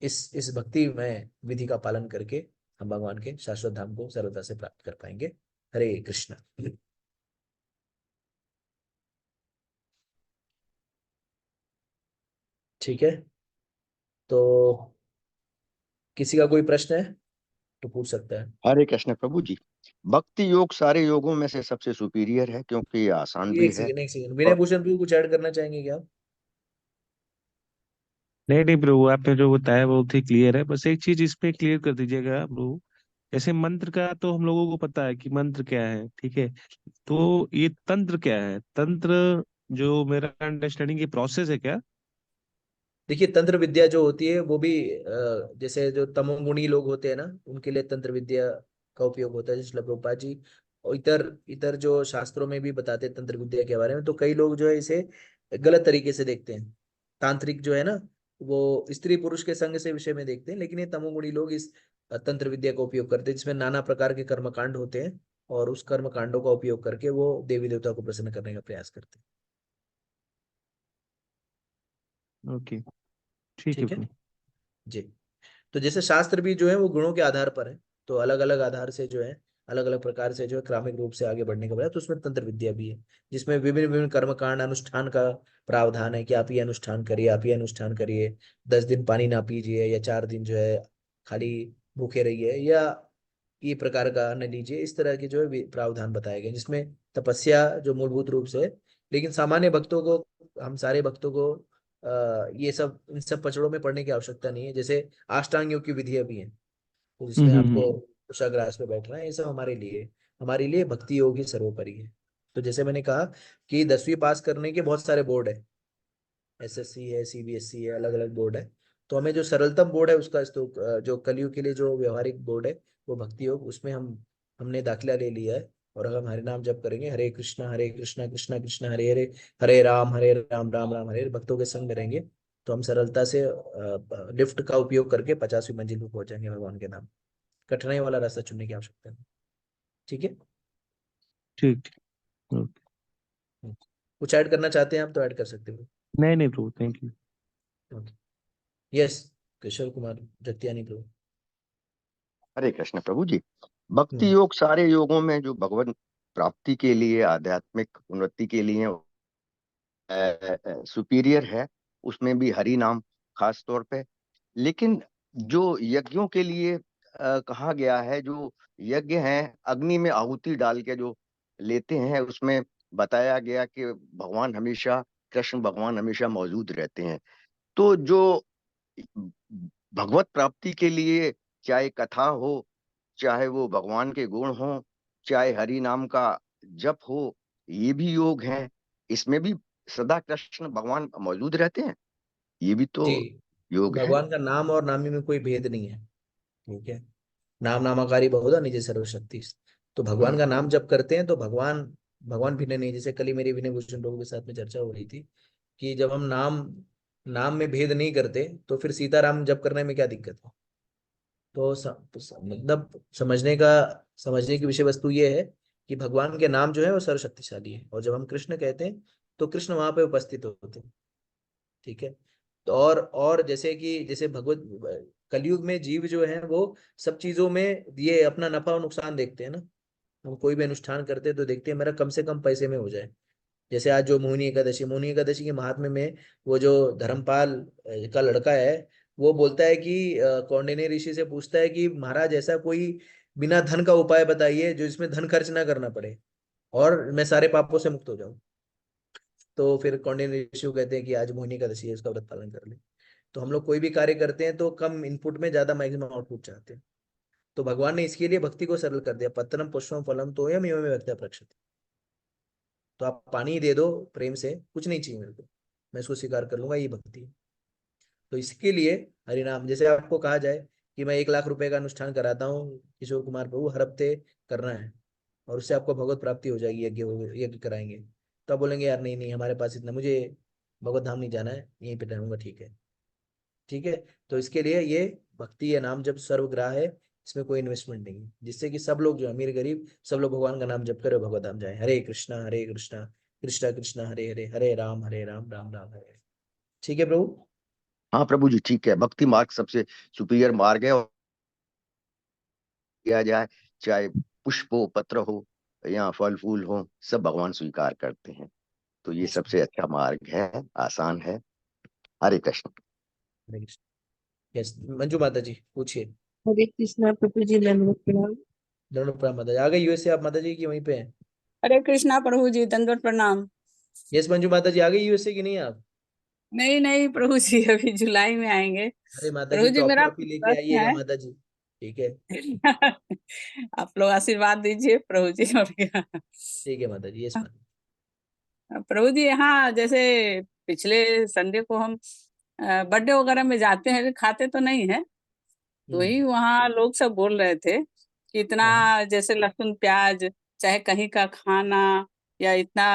इस भक्ति में विधि का पालन करके हम भगवान के शाश्वत धाम को सरलता से प्राप्त कर पाएंगे। हरे कृष्ण। ठीक है, तो किसी का कोई प्रश्न है तो पूछ सकता है। हरे कृष्ण प्रभु जी। भक्ति योग सारे योगों में से सबसे सुपीरियर है क्योंकि ये आसान भी है। एक सेकंड विनय और भूषण प्रभु कुछ ऐड करना चाहेंगे क्या आप? नहीं नहीं प्रभु, आपने जो बताया बहुत ही क्लियर है। बस एक चीज इस पे क्लियर कर दीजिएगा प्रभु। जैसे मंत्र का तो हम लोगों को पता है कि मंत्र क्या है, ठीक है। तो ये तंत्र क्या है? तंत्र जो मेरा अंडरस्टैंडिंग ये प्रोसेस है क्या? देखिए तंत्र विद्या जो होती है वो भी जैसे जो तमोगुणी लोग होते हैं ना, उनके लिए तंत्र विद्या का उपयोग होता है, जैसे प्रभुपाद जी। और इतर इतर जो शास्त्रों में भी बताते हैं तंत्र विद्या के बारे में, तो कई लोग जो है इसे गलत तरीके से देखते हैं। तांत्रिक जो है ना, वो स्त्री पुरुष के संग से विषय में देखते हैं, लेकिन ये तमोगुणी लोग इस तंत्र विद्या का उपयोग करते हैं, जिसमें नाना प्रकार के कर्मकांड होते हैं, और उस कर्म कांडों का उपयोग करके वो देवी देवता को प्रसन्न करने का प्रयास करते हैं। ओके, ठीक है ठीक है प्रभु। जी। तो जैसे शास्त्र भी जो है वो गुणों के आधार पर है, तो अलग अलग आधार से जो है, अलग अलग प्रकार से जो है क्रमिक रूप से आगे बढ़ने का बजाय, तो उसमें तंत्र विद्या भी है, जिसमें विभिन्न विभिन्न कर्मकांड अनुष्ठान का प्रावधान है कि आप ये अनुष्ठान करिए, आप ये अनुष्ठान करिए, 10 दिन पानी ना पीजिए, या 4 दिन जो है खाली भूखे रहिए, या ये प्रकार का अन्न लीजिए, इस तरह के जो है प्रावधान बताए गए, जिसमें तपस्या जो मूलभूत रूप से है। लेकिन सामान्य भक्तों को, हम सारे भक्तों को ये सब इन सब पचड़ों में पढ़ने की आवश्यकता नहीं है। जैसे अष्टांग योग की विधियां भी हैं, तो जिसमें आपको हम्म। कुशाग्रास पे बैठना है, ये सब हमारे लिए भक्ति योग ही सर्वोपरि है। तो जैसे मैंने कहा कि 10वीं पास करने के बहुत सारे बोर्ड है, एसएससी है, सीबीएसई है, अलग अलग बोर्ड है। तो हमें जो सरलतम बोर्ड है उसका जो कलयुग के लिए जो व्यवहारिक बोर्ड है, वो भक्ति योग, उसमें हमने दाखिला ले लिया है। और अगर हम हरे नाम जप करेंगे, हरे कृष्णा कृष्णा कृष्णा हरे हरे, हरे राम राम राम हरे हरे, भक्तों के संग में रहेंगे, तो हम सरलता से लिफ्ट का उपयोग करके 50वीं मंजिल पर पहुंच जाएंगे भगवान के नाम। कठिनाई वाला रास्ता चुनने की आवश्यकता नहीं। ठीक है। ठीक ठीक। ओके। कुछ ऐड करना चाहते हैं आप तो ऐड कर सकते हो। नहीं नहीं प्रभु, thank you. Yes, Kishore Kumar Jagtiani प्रभु। हरे कृष्ण प्रभु जी। भक्ति हम्म, योग सारे योगों में जो भगवान प्राप्ति के लिए, आध्यात्मिक उन्नति के लिए सुपीरियर है, उसमें भी हरि नाम खास तौर पे। लेकिन जो यज्ञों के लिए कहा गया है, जो यज्ञ हैं अग्नि में आहुति डाल के जो लेते हैं, उसमें बताया गया कि भगवान हमेशा, कृष्ण भगवान हमेशा मौजूद रहते हैं। तो जो भगवत प्राप्ति के लिए, चाहे कथा हो, चाहे वो भगवान के गुण हो, चाहे हरि नाम का जप हो, ये भी योग हैं। इसमें भी सदा कृष्ण भगवान मौजूद रहते हैं, ये भी तो जी। योग है। भगवान का नाम और नामी में कोई भेद नहीं है। ठीक है। नाम नामाकारी बहुधा निज सर्वशक्ति। तो भगवान का नाम जब करते हैं तो भगवान भगवान भिन्न नहीं। जैसे कल ही मेरी विनय भूषण प्रभु के साथ में चर्चा हो रही थी कि जब हम नाम नाम में भेद नहीं करते तो फिर सीताराम जप करने में क्या दिक्कत है? मतलब समझने की विषय वस्तु ये है कि भगवान के नाम जो है वो सर्वशक्तिशाली है, और जब हम कृष्ण कहते हैं तो कृष्ण वहां पे उपस्थित होते हैं। ठीक है। तो और जैसे भगवत कलयुग में जीव जो है वो सब चीजों में ये अपना नफा और नुकसान देखते हैं ना। हम कोई भी अनुष्ठान करते हैं तो देखते हैं मेरा कम से कम पैसे में हो जाए। जैसे आज जो मोहिनी एकादशी के महात्म्य में वो जो धर्मपाल का लड़का है, वो बोलता है कि कौंडिन्य ऋषि से पूछता है कि महाराज ऐसा कोई बिना धन का उपाय बताइए जो इसमें धन खर्च ना करना पड़े और मैं सारे पापों से मुक्त हो जाऊं। तो फिर कौंडिन्य ऋषि कहते हैं कि आज मोहिनी एकादशी है, उसका व्रत पालन कर ले। तो हम लोग कोई भी कार्य करते हैं तो कम इनपुट में ज्यादा मैक्सिमम आउटपुट चाहते हैं। तो भगवान ने इसके लिए भक्ति को सरल कर दिया। पत्तनम पुष्पम फलम तोयम एवं व्यक्त्या प्रक्षति। तो आप पानी दे दो प्रेम से, कुछ नहीं चाहिए मेरे को, मैं इसको स्वीकार कर लूंगा, ये भक्ति है। तो इसके लिए हरिनाम, जैसे आपको कहा जाए कि मैं 1 लाख रुपए का अनुष्ठान कराता हूँ किशोर कुमार प्रभु, हर हफ्ते करना है और उससे आपको भगवत प्राप्ति हो जाएगी, यज्ञ कराएंगे, तो आप बोलेंगे यार नहीं नहीं हमारे पास इतना, मुझे भगवत धाम नहीं जाना है, यहीं पे रहूंगा। ठीक है। ठीक है। तो इसके लिए ये भक्ति या नाम जब सर्वग्राह है, इसमें कोई इन्वेस्टमेंट नहीं है, जिससे कि सब लोग जो अमीर गरीब सब लोग भगवान का नाम जप करे भगवत धाम जाए। हरे कृष्णा कृष्णा कृष्णा हरे हरे, हरे राम राम राम हरे हरे। ठीक है प्रभु। हाँ प्रभु जी, ठीक है। भक्ति मार्ग सबसे सुपीरियर मार्ग है, और किया जाए, चाहे पुष्प हो, पत्र हो, या फल फूल हो, सब भगवान स्वीकार करते हैं। तो ये सबसे अच्छा मार्ग है, आसान है। हरे कृष्ण। हरे कृष्ण। यस, मंजू माता जी पूछिए। हरे कृष्णा प्रभु जी, दंडवत प्रणाम। दंडवत प्रणाम माता जी। आ गए यूएसए आप माता जी की वहीं पे हैं? हरे कृष्णा प्रभु जी, दंडवत प्रणाम। यस मंजू माता जी, आ गई यूएसए की नहीं आप? नहीं नहीं प्रभु जी, अभी जुलाई में आएंगे। अरे माता जी प्रभु जी, टॉफी मेरा वॉफी लेके प्रश्न आइएगा है। माता जी, ठीक है? आप लोग आशीर्वाद दीजिए प्रभु जी। और क्या। ठीक है माता जी, यस माता प्रभु जी, यहाँ जैसे पिछले संडे को हम बर्थडे वगैरह में जाते हैं, खाते तो नहीं है, जी। तो ही वहाँ लोग सब बोल रहे थे कि इतना हाँ जैसे लहसुन प्याज चाहे कहीं का खाना या इतना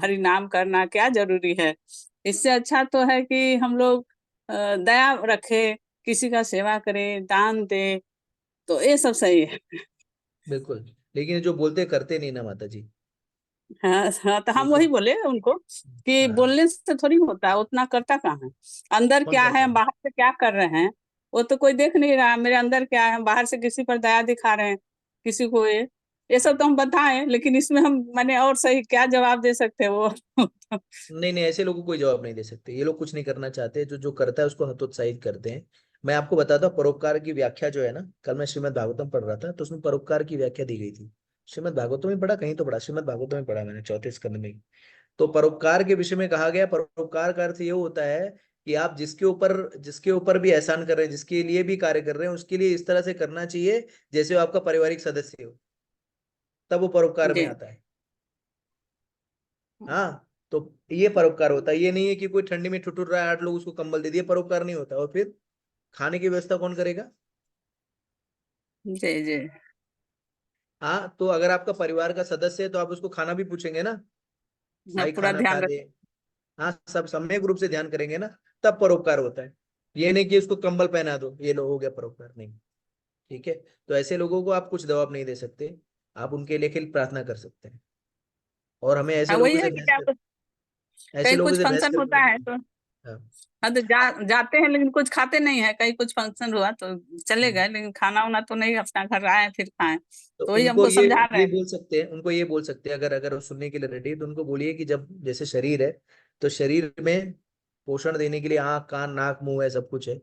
हरि नाम करना क्या जरूरी है। इससे अच्छा तो है कि हम लोग दया रखे, किसी का सेवा करें, दान दे, तो ये सब सही है। बिल्कुल, लेकिन जो बोलते करते नहीं ना माता जी। हाँ हाँ, तो हम ठीक वही है। बोले उनको कि हाँ, बोलने से थोड़ी होता है, उतना करता कहाँ है। अंदर कौन क्या है, करता हम है? बाहर से क्या कर रहे हैं, वो तो कोई देख नहीं रहा। मेरे अंदर क्या है, हम बाहर से किसी पर दया दिखा रहे हैं, किसी को ये सब तो हम बताएं, लेकिन इसमें हम माने और सही क्या जवाब दे सकते हैं वो। नहीं नहीं, ऐसे लोगों को कोई जवाब नहीं दे सकते। ये लोग कुछ नहीं करना चाहते, जो जो करता है उसको हतोत्साहित करते हैं। मैं आपको बताता हूँ, परोपकार की व्याख्या जो है ना, कल मैं श्रीमद् भागवतम पढ़ रहा था तो उसमें परोपकार की व्याख्या दी गई थी। श्रीमद् भागवतम में पढ़ा, कहीं तो पढ़ा, श्रीमद् भागवतम में पढ़ा मैंने, चौथे स्कंद में। तो परोपकार के विषय में कहा गया, परोपकार का अर्थ ये होता है कि आप जिसके ऊपर भी एहसान कर रहे हैं, जिसके लिए भी कार्य कर रहे हैं, उसके लिए इस तरह से करना चाहिए जैसे वो आपका पारिवारिक सदस्य हो, तब वो परोपकार में जी। आता है। हाँ, तो ये परोपकार होता है। ये नहीं है कि कोई ठंडी में ठुठुर रहा है, 8 लोग उसको कंबल दे दिए, परोपकार नहीं होता। और फिर खाने की व्यवस्था कौन करेगा? जी जी। हाँ, तो अगर आपका परिवार का सदस्य है तो आप उसको खाना भी पूछेंगे ना, हाँ, भाई पूरा खाना खा ध्यान दे। रख। हाँ, सब सम्यक रूप से ध्यान करेंगे ना, तब परोपकार होता है। ये नहीं कि उसको कंबल पहना दो, ये लो हो गया परोपकार, नहीं। ठीक है, तो ऐसे लोगों को आप कुछ जवाब नहीं दे सकते, आप उनके लिए केवल प्रार्थना कर सकते हैं। और हमें ऐसे हाँ, वही लोगों है से कि बहस क्या कर ऐसे कहीं लोगों कुछ से बहस फंक्शन होता करने है में। तो। हाँ। हाँ, तो जाते हैं लेकिन कुछ खाते नहीं है। कहीं कुछ फंक्शन हुआ तो चले हम्म। गए, लेकिन खाना वाना तो नहीं, अपना घर आए फिर खाएं। तो तो वही उनको हमको समझा रहे ये हैं। बोल सकते हैं, उनको ये बोल सकते हैं, अगर अगर वो सुनने के लिए रेडी है तो उनको बोलिए कि जब जैसे शरीर है, तो शरीर में पोषण देने के लिए आँख कान नाक मुंह है, सब कुछ है।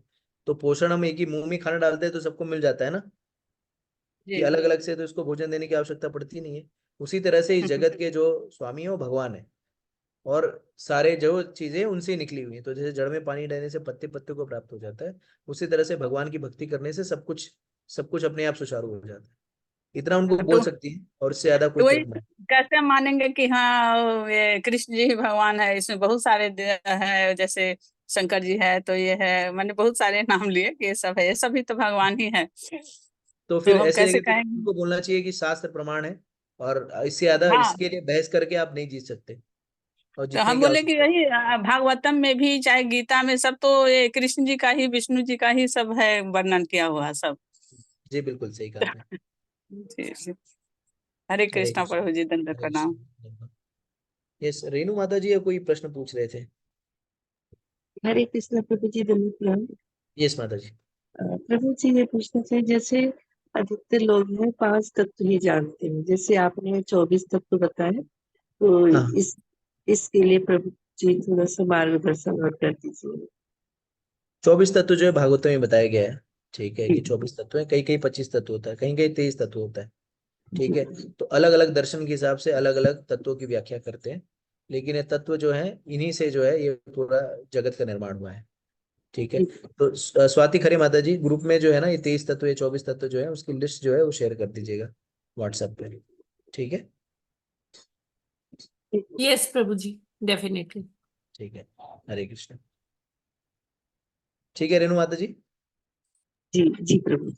तो पोषण हम एक ही मुंह में खाना डालते हैं तो सबको मिल जाता है ना, कि जी। अलग अलग से तो इसको भोजन देने की आवश्यकता पड़ती नहीं है। उसी तरह से इस जगत के जो स्वामी है वो भगवान है, और सारे जो चीजें उनसे ही निकली हुई है। तो जैसे जड़ में पानी डालने से पत्ते पत्ते को प्राप्त हो जाता है, उसी तरह से भगवान की भक्ति करने से सब कुछ अपने आप सुचारू हो जाता है। इतना उनको बोल तो सकती है, और इससे ज्यादा कोई तो वही तर्क नहीं। कैसे हम मानेंगे कि हाँ ये कृष्ण जी ही भगवान है। इसमें बहुत सारे है, जैसे शंकर जी है, तो ये है, मैंने बहुत सारे नाम लिए कि ये सब है, ये सभी तो भगवान ही है। तो तो फिर हम ऐसे कैसे जगह पे कहेंगे। उनको बोलना चाहिए कि शास्त्र प्रमाण है, और इससे ज्यादा हाँ, इसके लिए बहस करके आप नहीं जीत सकते, और तो जीतने हम की बोले कि आवश्यकता यही भागवतम में भी चाहे गीता में सब तो ये कृष्ण जी का ही, विष्णु जी का ही सब है, वर्णन किया हुआ सब। नहीं। जी बिल्कुल सही कहा आपने। जी जी। हरे हरे कृष्णा कृष्ण। प्रभु जी, दंडवत हरे प्रणाम। कृष्ण। यस, रेणु माता जी या कोई प्रश्न पूछ रहे थे? हरे कृष्णा प्रभु जी, दंडवत प्रणाम। यस माता जी। प्रभु जी, ये पूछना चाहिए, जैसे अधिकतर लोग हैं 5 तत्व ही जानते हैं, जैसे आपने 24 तत्व बताए, तो हाँ, इस इसके लिए प्रभु जी थोड़ा सा मार्गदर्शन और कर दीजिए। 24 तत्व जो है भागवत में बताया गया है। ठीक है, जी कि 24 तत्व है, कहीं कहीं 25 तत्व होता है, कहीं कहीं 23 तत्व होता है। ठीक है, तो अलग अलग दर्शन के हिसाब से अलग अलग तत्वों की व्याख्या करते हैं, लेकिन ये तत्व जो है, इन्हीं से जो है ये पूरा जगत का निर्माण हुआ है। ठीक है, जी तो स्वाति खरे माता जी, ग्रुप में जो है ना, ये 23 तत्व, ये 24 तत्व जो है, उसकी लिस्ट जो है वो शेयर कर दीजिएगा व्हाट्सएप पे। ठीक है। यस प्रभु जी, डेफिनेटली। ठीक है, हरे कृष्ण। ठीक है रेणु माता जी। जी जी प्रभु।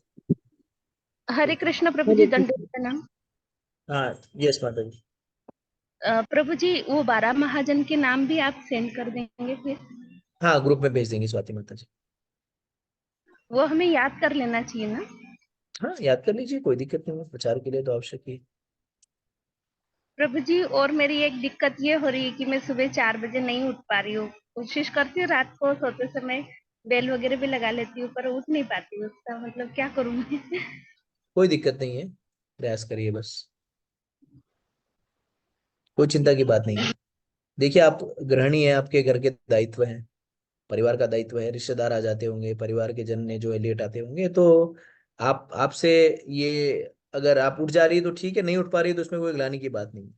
हरे ठीक है। कृष्ण प्रभु जी, हरे दंडवत कृष्ण। प्रणाम। हाँ, यस माता जी। प्रभु जी, वो 12 महाजन के नाम भी आप सेंड कर देंगे फिर? हाँ, ग्रुप में भेज देंगे स्वाति माता जी। वो हमें याद कर लेना चाहिए ना? हाँ, याद कर लीजिए, कोई दिक्कत नहीं है, प्रचार के लिए तो आवश्यक ही है। प्रभु जी, और मेरी एक दिक्कत ये हो रही है कि मैं सुबह 4 बजे नहीं उठ पा रही हूँ। कोशिश करती हूँ रात को सोते समय बेल वगैरह भी लगा लेती हूँ, पर उठ नहीं पाती हूँ। उसका मतलब क्या करूँ मैं? कोई दिक्कत नहीं है, प्रयास करिए बस, कोई चिंता की बात नहीं है। देखिए, आप गृहिणी है, आपके घर के दायित्व हैं, परिवार का दायित्व है, रिश्तेदार आ जाते होंगे, परिवार के जन ने जो है लेट आते होंगे, तो आप आपसे ये अगर आप उठ जा रही है तो ठीक है, नहीं उठ पा रही है तो उसमें कोई ग्लानि की बात नहीं है।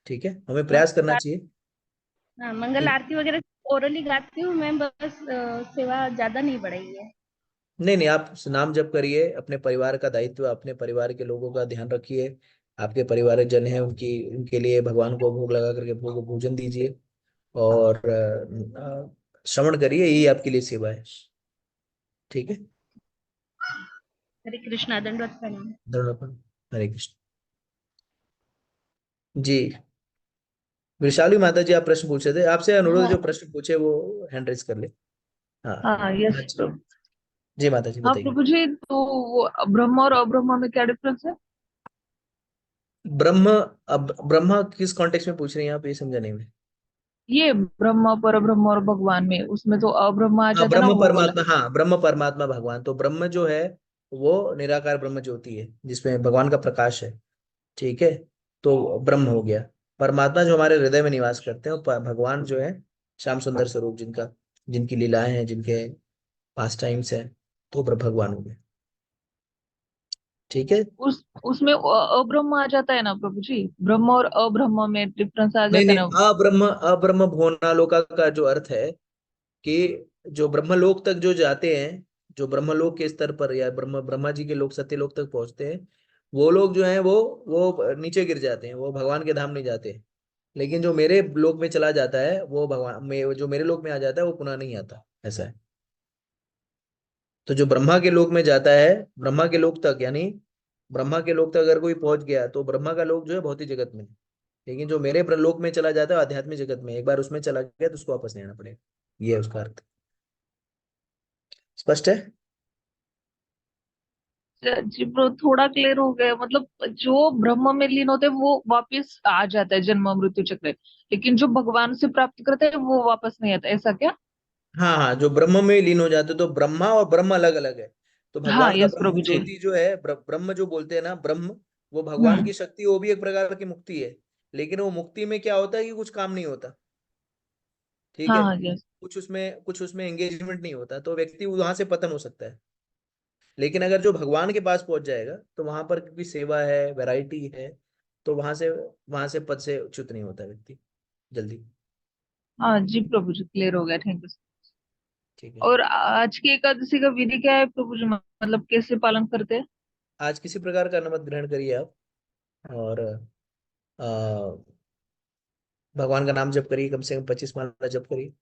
ठीक है, हमें प्रयास करना चाहिए। हाँ, मंगल आरती वगैरह ओरली गाती हूँ मैं, बस सेवा ज्यादा नहीं बढ़ाई है। नहीं नहीं, आप नाम जप करिए, अपने परिवार का दायित्व, अपने परिवार के लोगों का ध्यान रखिए। आपके परिवार जन है, उनकी उनके लिए भगवान को भोग लगा करके भोग भोजन दीजिए, और श्रवण करिए, यही आपके लिए सेवा है। ठीक है, हरे कृष्णा, दंडवत प्रणाम। दृढ़। हरे कृष्ण जी। वैशाली माता जी, आप प्रश्न पूछे थे, आपसे अनुरोध है, हाँ जो प्रश्न पूछे वो हैंड रेज कर ले। हाँ। हाँ, यस अच्छा, प्रभु। जी माता जी हाँ बताइए। प्रभु जी, तो वो ब्रह्म और अब्रह्म में क्या डिफरेंस है? ब्रह्म, अब ब्रह्मा किस कॉन्टेक्स्ट में पूछ रही हैं आप, ये समझा नहीं मैं। ये ब्रह्म पर ब्रह्म और भगवान में, उसमें तो अब्रह्म आ हाँ, जाता है ना, ब्रह्म वो वाला। परमात्मा, हाँ ब्रह्म परमात्मा भगवान, तो ब्रह्म जो है वो निराकार ब्रह्म ज्योति है, जिसमें भगवान का प्रकाश है। ठीक है, तो ब्रह्म हो गया। परमात्मा जो हमारे हृदय में निवास करते हैं, और भगवान जो है श्याम सुंदर स्वरूप, जिनका जिनकी लीलाएं हैं, जिनके पास टाइम्स है, तो भगवान हो गए। ठीक है। उसमें अब्रह्म आ जाता है ना प्रभु जी, ब्रह्म और अब्रह्म में डिफरेंस आ नहीं जाता नहीं, है ना। अब्रह्म अब्रह्म भुवनालोका का जो अर्थ है कि जो ब्रह्मलोक तक जो जाते हैं, जो ब्रह्मलोक के स्तर पर, या ब्रह्मा जी के लोग सत्यलोक तक पहुंचते हैं, वो लोग जो हैं वो नीचे गिर जाते हैं, वो भगवान के धाम नहीं जाते। लेकिन जो मेरे लोक में चला जाता है, वो भगवान में, जो मेरे लोक में आ जाता है, वो पुनः नहीं आता, ऐसा है। तो जो ब्रह्मा के लोक में जाता है, ब्रह्मा के लोक तक, यानी ब्रह्मा के लोक तक अगर कोई पहुंच गया, तो ब्रह्मा का लोक जो है भौतिक जगत में है। लेकिन जो मेरे लोक में चला जाता है आध्यात्मिक जगत में, एक बार उसमें चला गया तो उसको वापस नहीं आना पड़ेगा, ये है उसका अर्थ। स्पष्ट है। जी ब्रो, थोड़ा क्लियर हो गया। मतलब जो ब्रह्म में लीन होते हैं वो वापस आ जाता है जन्म मृत्यु चक्र, लेकिन जो भगवान से प्राप्त करते हैं वो वापस नहीं आता, ऐसा क्या? हाँ हाँ, जो ब्रह्म में लीन हो जाते, तो ब्रह्मा और ब्रह्म अलग अलग है। तो हाँ भगवान का यस ब्रह्म प्रभु जी। ज्योति जो है, ब्रह्म जो बोलते हैं ना, ब्रह्म, वो भगवान हम्म। की शक्ति, वो भी एक प्रकार की मुक्ति है। लेकिन वो मुक्ति में क्या होता है कि कुछ काम नहीं होता। ठीक है, हाँ यस। कुछ उसमें एंगेजमेंट नहीं होता, तो व्यक्ति वहां से पतन हो सकता है। लेकिन अगर जो भगवान के पास पहुंच जाएगा, तो वहां पर क्योंकि सेवा है, वैरायटी है, तो वहां से पद से च्युत नहीं होता व्यक्ति जल्दी। हाँ जी प्रभु जी, क्लियर हो गया, थैंक यू। ठीक है। और आज की एकादशी का विधि क्या है प्रभु जी, मतलब कैसे पालन करते हैं? आज किसी प्रकार का नमक ग्रहण करिए आप, और भगवान का नाम जप करिए, कम से कम 25 माला जप करिए,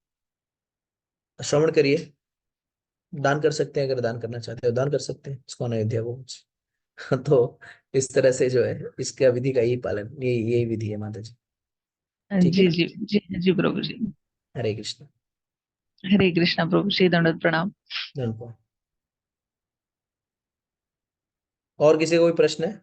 श्रवण करिए, दान कर सकते हैं, अगर दान करना चाहते हो दान कर सकते हैं, इसको अयोध्या को। तो इस तरह से जो है, इसका विधि का यही पालन, यही विधि है माता जी। ठीक है जी ना। जी जी जी प्रभु जी। हरे कृष्ण। हरे कृष्णा प्रभु जी, दंडवत प्रणाम। धन्यवाद। और किसी का कोई प्रश्न है।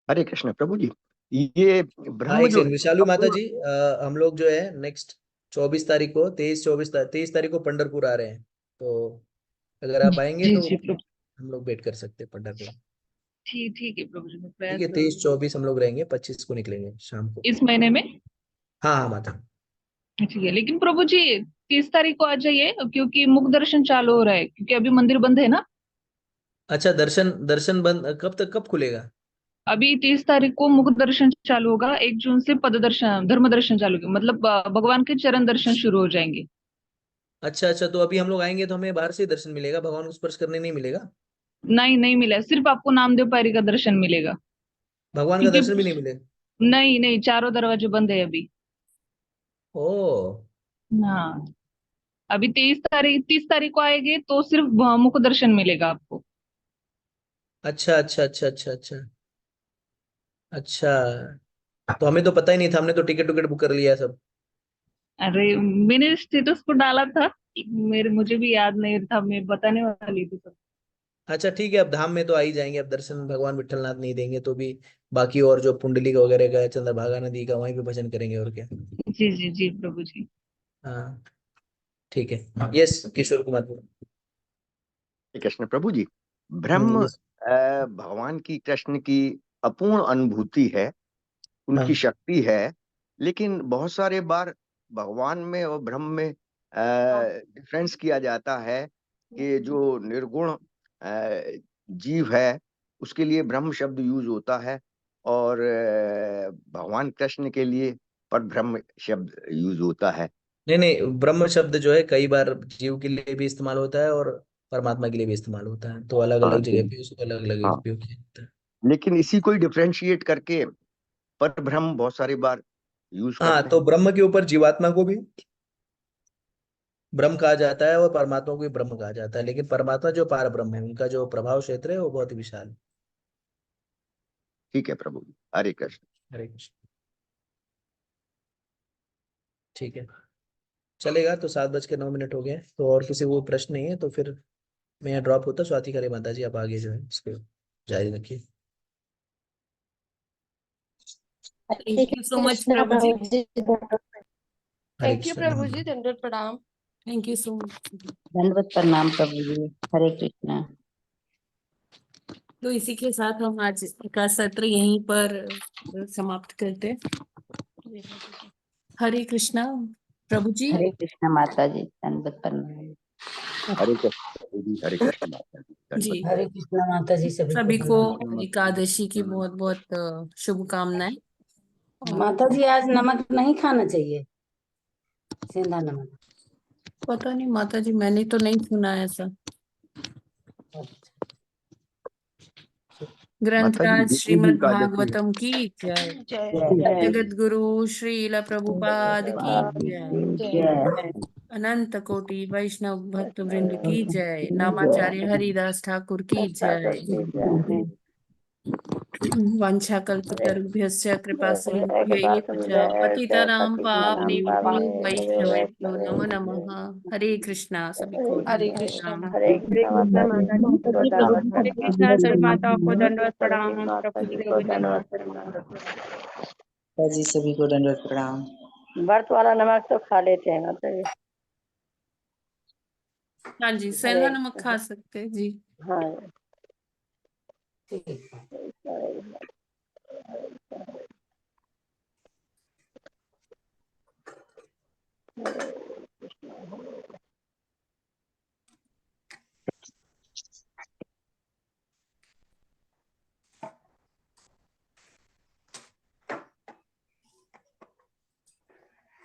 हरे कृष्ण प्रभु जी। ये हाँ, ब्रह्म एक जो सेकंड है विशालु माता अपूर्ण। जी, हम लोग जो है नेक्स्ट 24 तारीख को, 23 तारीख को पंढरपुर आ रहे हैं, तो अगर आप आएंगे जी तो जी प्रभु। हम लोग वेट कर सकते हैं पंढरपुर। ठीक है प्रभु जी, मैं ठीक प्रयास है, करूंगी। 23 24 हम लोग रहेंगे, 25 को निकलेंगे शाम को। इस महीने में? हाँ हाँ माता। ठीक है, लेकिन प्रभु जी 30 तारीख को आ जाइए, क्योंकि मुख दर्शन चालू हो रहा है, क्योंकि अभी मंदिर बंद है ना। अच्छा, दर्शन दर्शन बंद कब तक, कब खुलेगा। अभी 30 तारीख को मुख दर्शन चालू होगा, 1 जून से पद दर्शन, धर्म दर्शन चालू होगा, मतलब भगवान के चरण दर्शन शुरू हो जाएंगे। अच्छा अच्छा, तो अभी हम लोग आएंगे तो हमें बाहर से ही दर्शन मिलेगा, भगवान को स्पर्श करने नहीं मिलेगा। नहीं नहीं मिला, सिर्फ आपको नामदेव पायरी का दर्शन मिलेगा। भगवान का क्योंकि दर्शन भी नहीं मिलेगा। नहीं नहीं, चारों दरवाजे बंद है अभी। ओ। हाँ, अभी 30 तारीख को आएंगे तो सिर्फ मुख दर्शन मिलेगा आपको। अच्छा अच्छा अच्छा अच्छा अच्छा अच्छा, तो हमें तो पता ही नहीं था, हमने तो टिकट टुकट बुक कर लिया सब। अरे, मैंने स्टेटस को डाला था, मुझे भी याद नहीं था, मैं बताने वाली थी सब। अच्छा ठीक है, अब धाम में तो आ ही जाएंगे, अब दर्शन भगवान विठलनाथ नहीं देंगे तो भी बाकी और जो पुंडलिक वगैरह का है, चंद्रभागा नदी का, वहीं पे भजन करेंगे, और क्या। जी जी जी प्रभु जी। हाँ ठीक है। यस किशोर कुमार। श्री कृष्ण प्रभु जी। ब्रह्म यस। भगवान की, कृष्ण की अपूर्ण अनुभूति है, हाँ उनकी शक्ति है। लेकिन बहुत सारे बार भगवान में और ब्रह्म में डिफरेंस किया जाता है कि जो निर्गुण जीव है उसके लिए ब्रह्म शब्द यूज होता है, और भगवान कृष्ण के लिए पर ब्रह्म शब्द यूज होता है। नहीं नहीं, ब्रह्म शब्द जो है कई बार जीव के लिए भी इस्तेमाल होता है और परमात्मा के लिए भी इस्तेमाल होता है, तो अलग हाँ अलग जगह पे उसको अलग अलग हाँ, उपयोग किया जाता है। लेकिन इसी को ही डिफरेंशिएट करके पर ब्रह्म बहुत सारी बार यूज हाँ, करते तो हैं। ब्रह्म के ऊपर जीवात्मा को भी ब्रह्म कहा जाता है और परमात्मा को भी ब्रह्म कहा जाता है, लेकिन परमात्मा जो पार ब्रह्म है उनका जो प्रभाव क्षेत्र है वो बहुत ही विशाल है। ठीक है प्रभु जी, हरे कृष्ण। हरे कृष्ण। ठीक है, चलेगा। तो 7:09 हो गए, तो और किसी को प्रश्न नहीं है तो फिर मैं यहाँ ड्रॉप होता। स्वाति करे माता जी, आप आगे जो है इसको जारी रखिए। Hare thank you so much Krishna प्रभु जी। प्रभु जी। Hare thank you Krishna. प्रभु जी, दंडवत प्रणाम। Thank you so much. दंडवत प्रणाम प्रभु जी, हरे कृष्णा। तो इसी के साथ हम आज का सत्र यहीं पर समाप्त करते हैं। हरे कृष्णा प्रभु जी। हरे कृष्णा माता जी, दंडवत प्रणाम। हरे कृष्ण प्रभु जी, हरे कृष्ण माता जी, जी, दंडवत हरे कृष्णा माता जी, सभी को एकादशी की बहुत बहुत शुभकामनाएं। माता जी, आज नमक नहीं खाना चाहिए, सेंधा नमक। पता नहीं माता जी, मैंने तो नहीं सुना ऐसा। माता जी, ग्रंथराज जितनी भी श्रीमद् एकादशी है। भागवतम की जय। जय जगत गुरु श्रील प्रभुपाद की जय। जय। अनंत कोटि वैष्णव भक्त वृंद की जय। नामाचार्य हरिदास ठाकुर की जय। वाञ्छाकल्पतरुभ्यश्च कृपा सिन्धुभ्यैव च पतितानां पावनेभ्यो वैष्णवेभ्यो नमो नमः। हरे कृष्णा, सभी को हरे दंडवत कृष्णा प्रणाम। हरे कृष्णा माता जी को दंडवत। हरे कृष्णा सभी माताओं को दंडवत प्रणाम। प्रभु जी को भी दंडवत प्रणाम। जी सभी को दंडवत प्रणाम। व्रत वाला नमक तो खा लेते हैं माता जी। हाँ जी, सेंधा नमक खा सकते हैं जी। हाँ ठीक है।